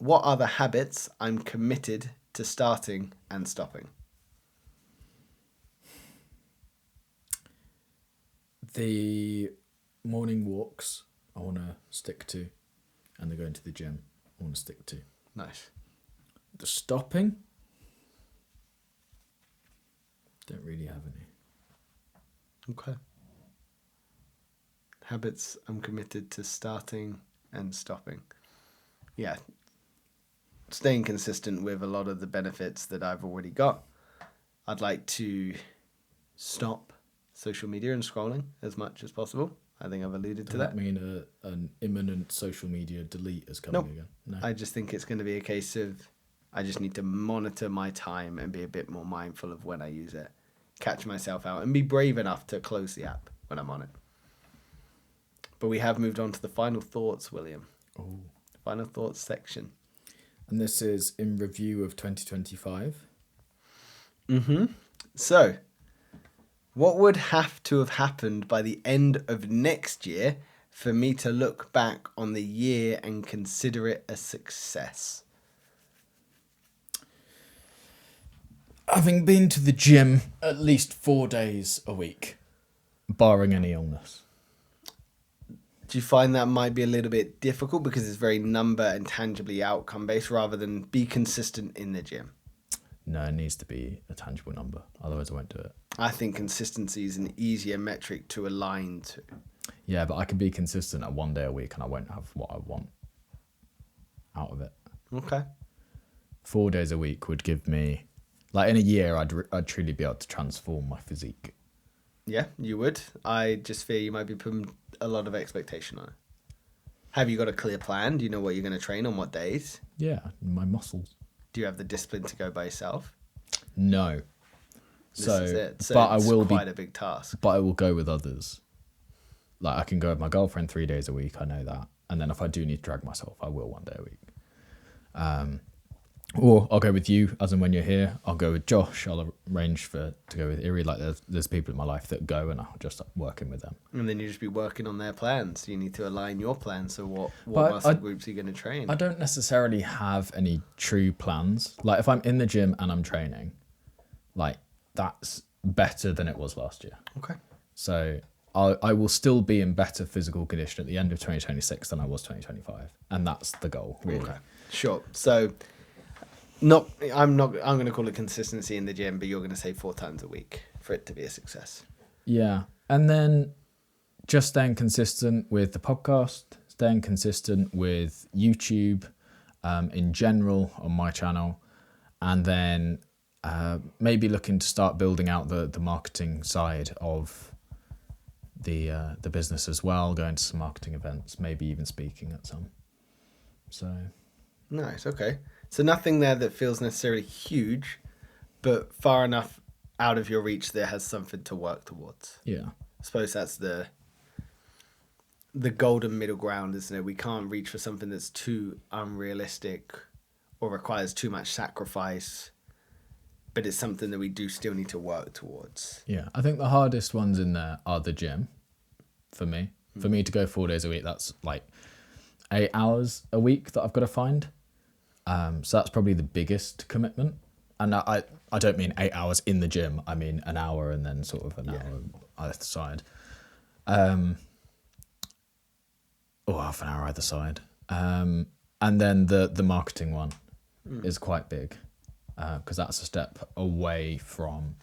are the habits I'm committed to starting and stopping? The morning walks I want to stick to, and the going to the gym I want to stick to. Nice. The stopping, don't really have any. Okay. Habits I'm committed to starting and stopping. Yeah. Staying consistent with a lot of the benefits that I've already got. I'd like to stop social media and scrolling as much as possible. I think I've alluded to Does that. that mean an imminent social media delete is coming again? No. I just think it's going to be a case of I just need to monitor my time and be a bit more mindful of when I use it. Catch myself out and be brave enough to close the app when I'm on it. But we have moved on to the final thoughts, William. Oh. Final thoughts section. And this is in review of 2025. Mm-hmm. So, what would have to have happened by the end of next year for me to look back on the year and consider it a success? Having been to the gym at least 4 days a week, barring any illness. Do you find that might be a little bit difficult because it's very number and tangibly outcome based rather than be consistent in the gym? No, it needs to be a tangible number. Otherwise, I won't do it. I think consistency is an easier metric to align to. Yeah, but I can be consistent at 1 day a week and I won't have what I want out of it. Okay. 4 days a week would give me, like in a year, I'd truly be able to transform my physique. Yeah, you would. I just fear you might be putting a lot of expectation on it. Have you got a clear plan? Do you know what you're going to train on what days? Yeah, my muscles. Do you have the discipline to go by yourself? No. This is it. So but it's I will quite a big task. But I will go with others. Like I can go with my girlfriend 3 days a week. I know that. And then if I do need to drag myself, I will 1 day a week. Or I'll go with you, as and when you're here. I'll go with Josh. I'll arrange to go with Iri. Like there's people in my life that go, and I'll just working with them. And then you just be working on their plans. You need to align your plans. So what But muscle groups are you going to train? I don't necessarily have any true plans. Like if I'm in the gym and I'm training, like that's better than it was last year. Okay. So I will still be in better physical condition at the end of 2026 than I was 2025, and that's the goal, really. Okay. Sure. So I'm going to call it consistency in the gym, but you're going to say 4 times a week for it to be a success. Yeah. And then just staying consistent with the podcast, staying consistent with YouTube in general on my channel, and then maybe looking to start building out the marketing side of the business as well, going to some marketing events, maybe even speaking at some. So Nice. Okay. So nothing there that feels necessarily huge, but far enough out of your reach that has something to work towards. yeah. I suppose that's the golden middle ground, isn't it? We can't reach for something that's too unrealistic or requires too much sacrifice, but it's something that we do still need to work towards. Yeah, I think the hardest ones in there are the gym for me. For me to go 4 days a week, that's like 8 hours a week that I've got to find. So that's probably the biggest commitment. And I don't mean 8 hours in the gym. I mean an hour and then sort of an hour either side. Or half an hour either side. And then the marketing one is quite big. Because that's a step away from,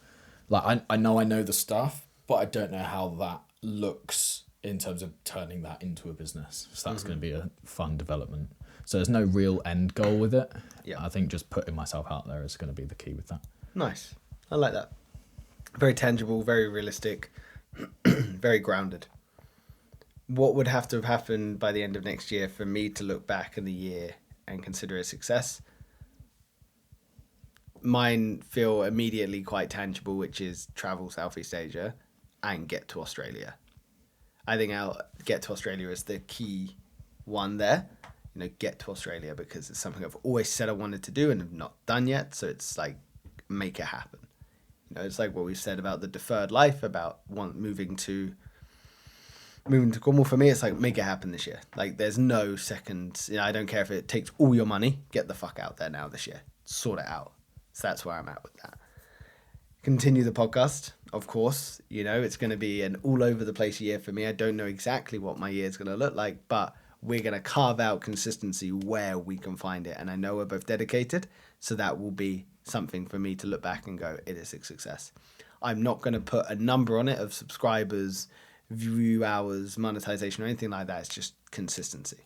like, I know the stuff, but I don't know how that looks in terms of turning that into a business. So that's going to be a fun development. So there's no real end goal with it. Yeah. I think just putting myself out there is going to be the key with that. Nice. I like that. Very tangible, very realistic, very grounded. What would have to have happened by the end of next year for me to look back in the year and consider it a success? mine feel immediately quite tangible, which is travel Southeast Asia and get to Australia. I think I'll get to Australia is the key one there. Get to Australia because it's something I've always said I wanted to do and have not done yet. So it's like, make it happen. It's like what we said about the deferred life, about moving to Cornwall. For me, it's like, make it happen this year. Like, there's no second. I don't care if it takes all your money. Get the fuck out there now this year. Sort it out. So that's where I'm at with that. Continue the podcast, of course. It's going to be an all over the place year for me. I don't know exactly what my year is going to look like, but we're going to carve out consistency where we can find it. And I know we're both dedicated, so that will be something for me to look back and go, it is a success. I'm not going to put a number on it of subscribers, view hours, monetization, or anything like that. It's just consistency.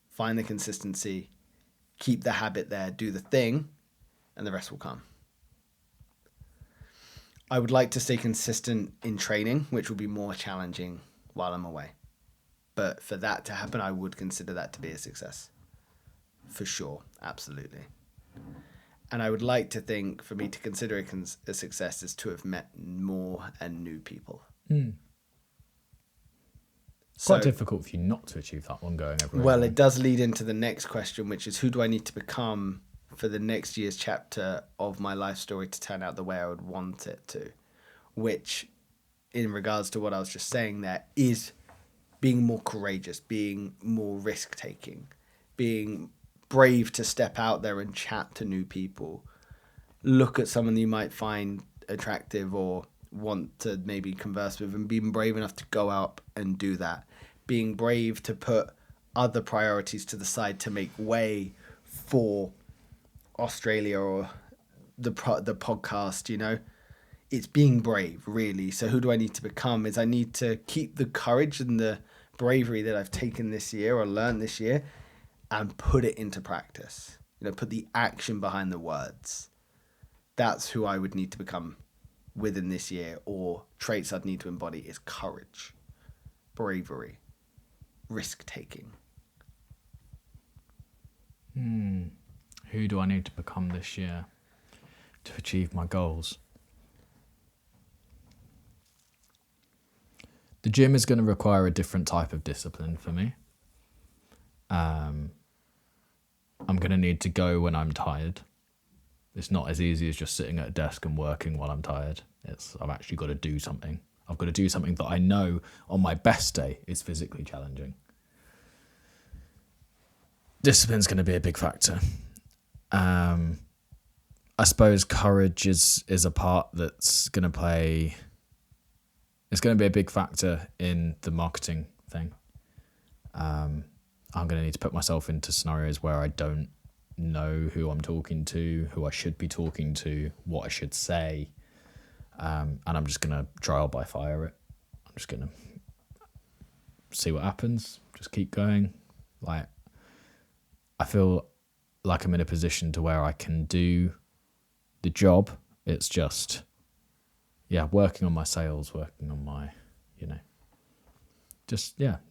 Find the consistency, keep the habit there, do the thing, and the rest will come. I would like to stay consistent in training, which will be more challenging while I'm away. But for that to happen, I would consider that to be a success. For sure. Absolutely. And I would like to think, for me to consider it a success, is to have met more and new people. Quite difficult for you not to achieve that one going everywhere. Well, it does lead into the next question, which is, who do I need to become for the next year's chapter of my life story to turn out the way I would want it to? Which, in regards to what I was just saying there, is being more courageous, being more risk-taking, being brave to step out there and chat to new people. Look at someone you might find attractive or want to maybe converse with, and being brave enough to go out and do that. Being brave to put other priorities to the side to make way for Australia or the podcast. It's being brave, really. So who do I need to become? Is I need to keep the courage and the bravery that I've taken this year or learned this year and put it into practice. Put the action behind the words. That's who I would need to become within this year, or traits I'd need to embody is courage, bravery, risk-taking. Who do I need to become this year to achieve my goals? The gym is going to require a different type of discipline for me. I'm going to need to go when I'm tired. It's not as easy as just sitting at a desk and working while I'm tired. I've actually got to do something. I've got to do something that I know on my best day is physically challenging. Discipline's going to be a big factor. I suppose courage is a part that's going to play. It's going to be a big factor in the marketing thing. I'm going to need to put myself into scenarios where I don't know who I'm talking to, who I should be talking to, what I should say. And I'm just going to trial by fire it. I'm just going to see what happens. Just keep going. I feel like I'm in a position to where I can do the job. It's just, working on my sales, working on my,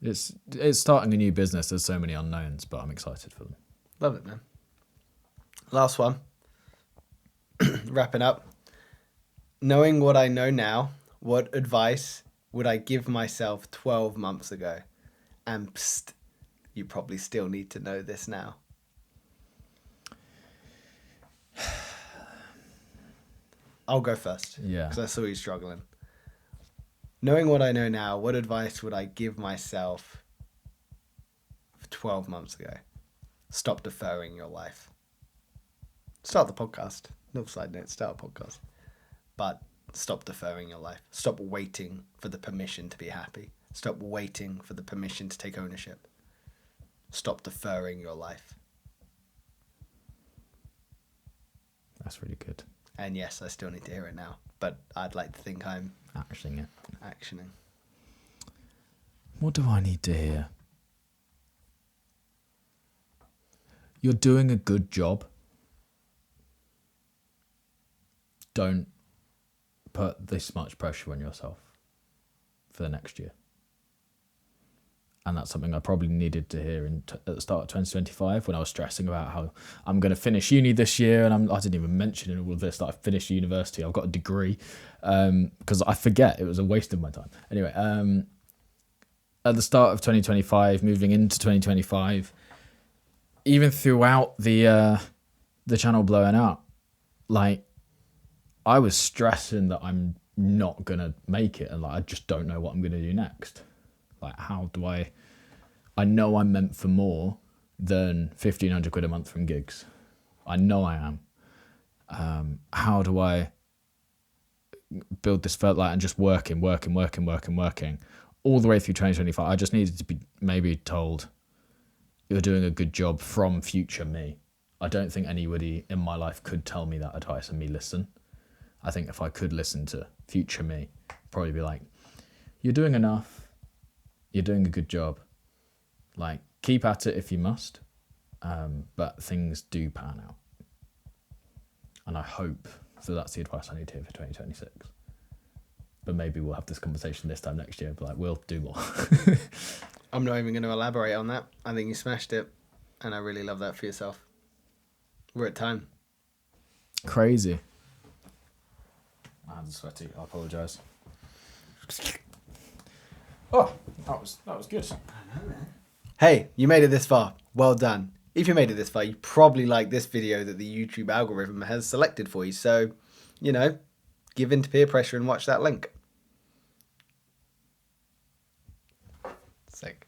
it's starting a new business. There's so many unknowns, but I'm excited for them. Love it, man. Last one. Wrapping up. Knowing what I know now, what advice would I give myself 12 months ago? And you probably still need to know this now. I'll go first. Yeah. Because I saw you struggling. Knowing what I know now, what advice would I give myself 12 months ago? Stop deferring your life. Start the podcast. No side note, start a podcast. But stop deferring your life. Stop waiting for the permission to be happy. Stop waiting for the permission to take ownership. Stop deferring your life. That's really good. And yes, I still need to hear it now, but I'd like to think I'm actioning. What do I need to hear? You're doing a good job. Don't put this much pressure on yourself for the next year. And that's something I probably needed to hear at the start of 2025 when I was stressing about how I'm going to finish uni this year. And I didn't even mention in all of this that I finished university. I've got a degree because I forget. It was a waste of my time. Anyway, at the start of 2025, moving into 2025, even throughout the channel blowing up, like I was stressing that I'm not going to make it. And like I just don't know what I'm going to do next. Like, how do I know I'm meant for more than 1,500 quid a month from gigs. I know I am. How do I build this felt like and just working all the way through 2025? I just needed to be maybe told you're doing a good job from future me. I don't think anybody in my life could tell me that advice and me listen. I think if I could listen to future me, probably be like, you're doing enough. You're doing a good job. Like, keep at it if you must. But things do pan out. And I hope that that's the advice I need to hear for 2026. But maybe we'll have this conversation this time next year. But like, we'll do more. I'm not even going to elaborate on that. I think you smashed it. And I really love that for yourself. We're at time. Crazy. My hands are sweaty. I apologise. Oh, that was good. I know, man. Hey, you made it this far. Well done. If you made it this far, you probably like this video that the YouTube algorithm has selected for you. So, give in to peer pressure and watch that link. Sick.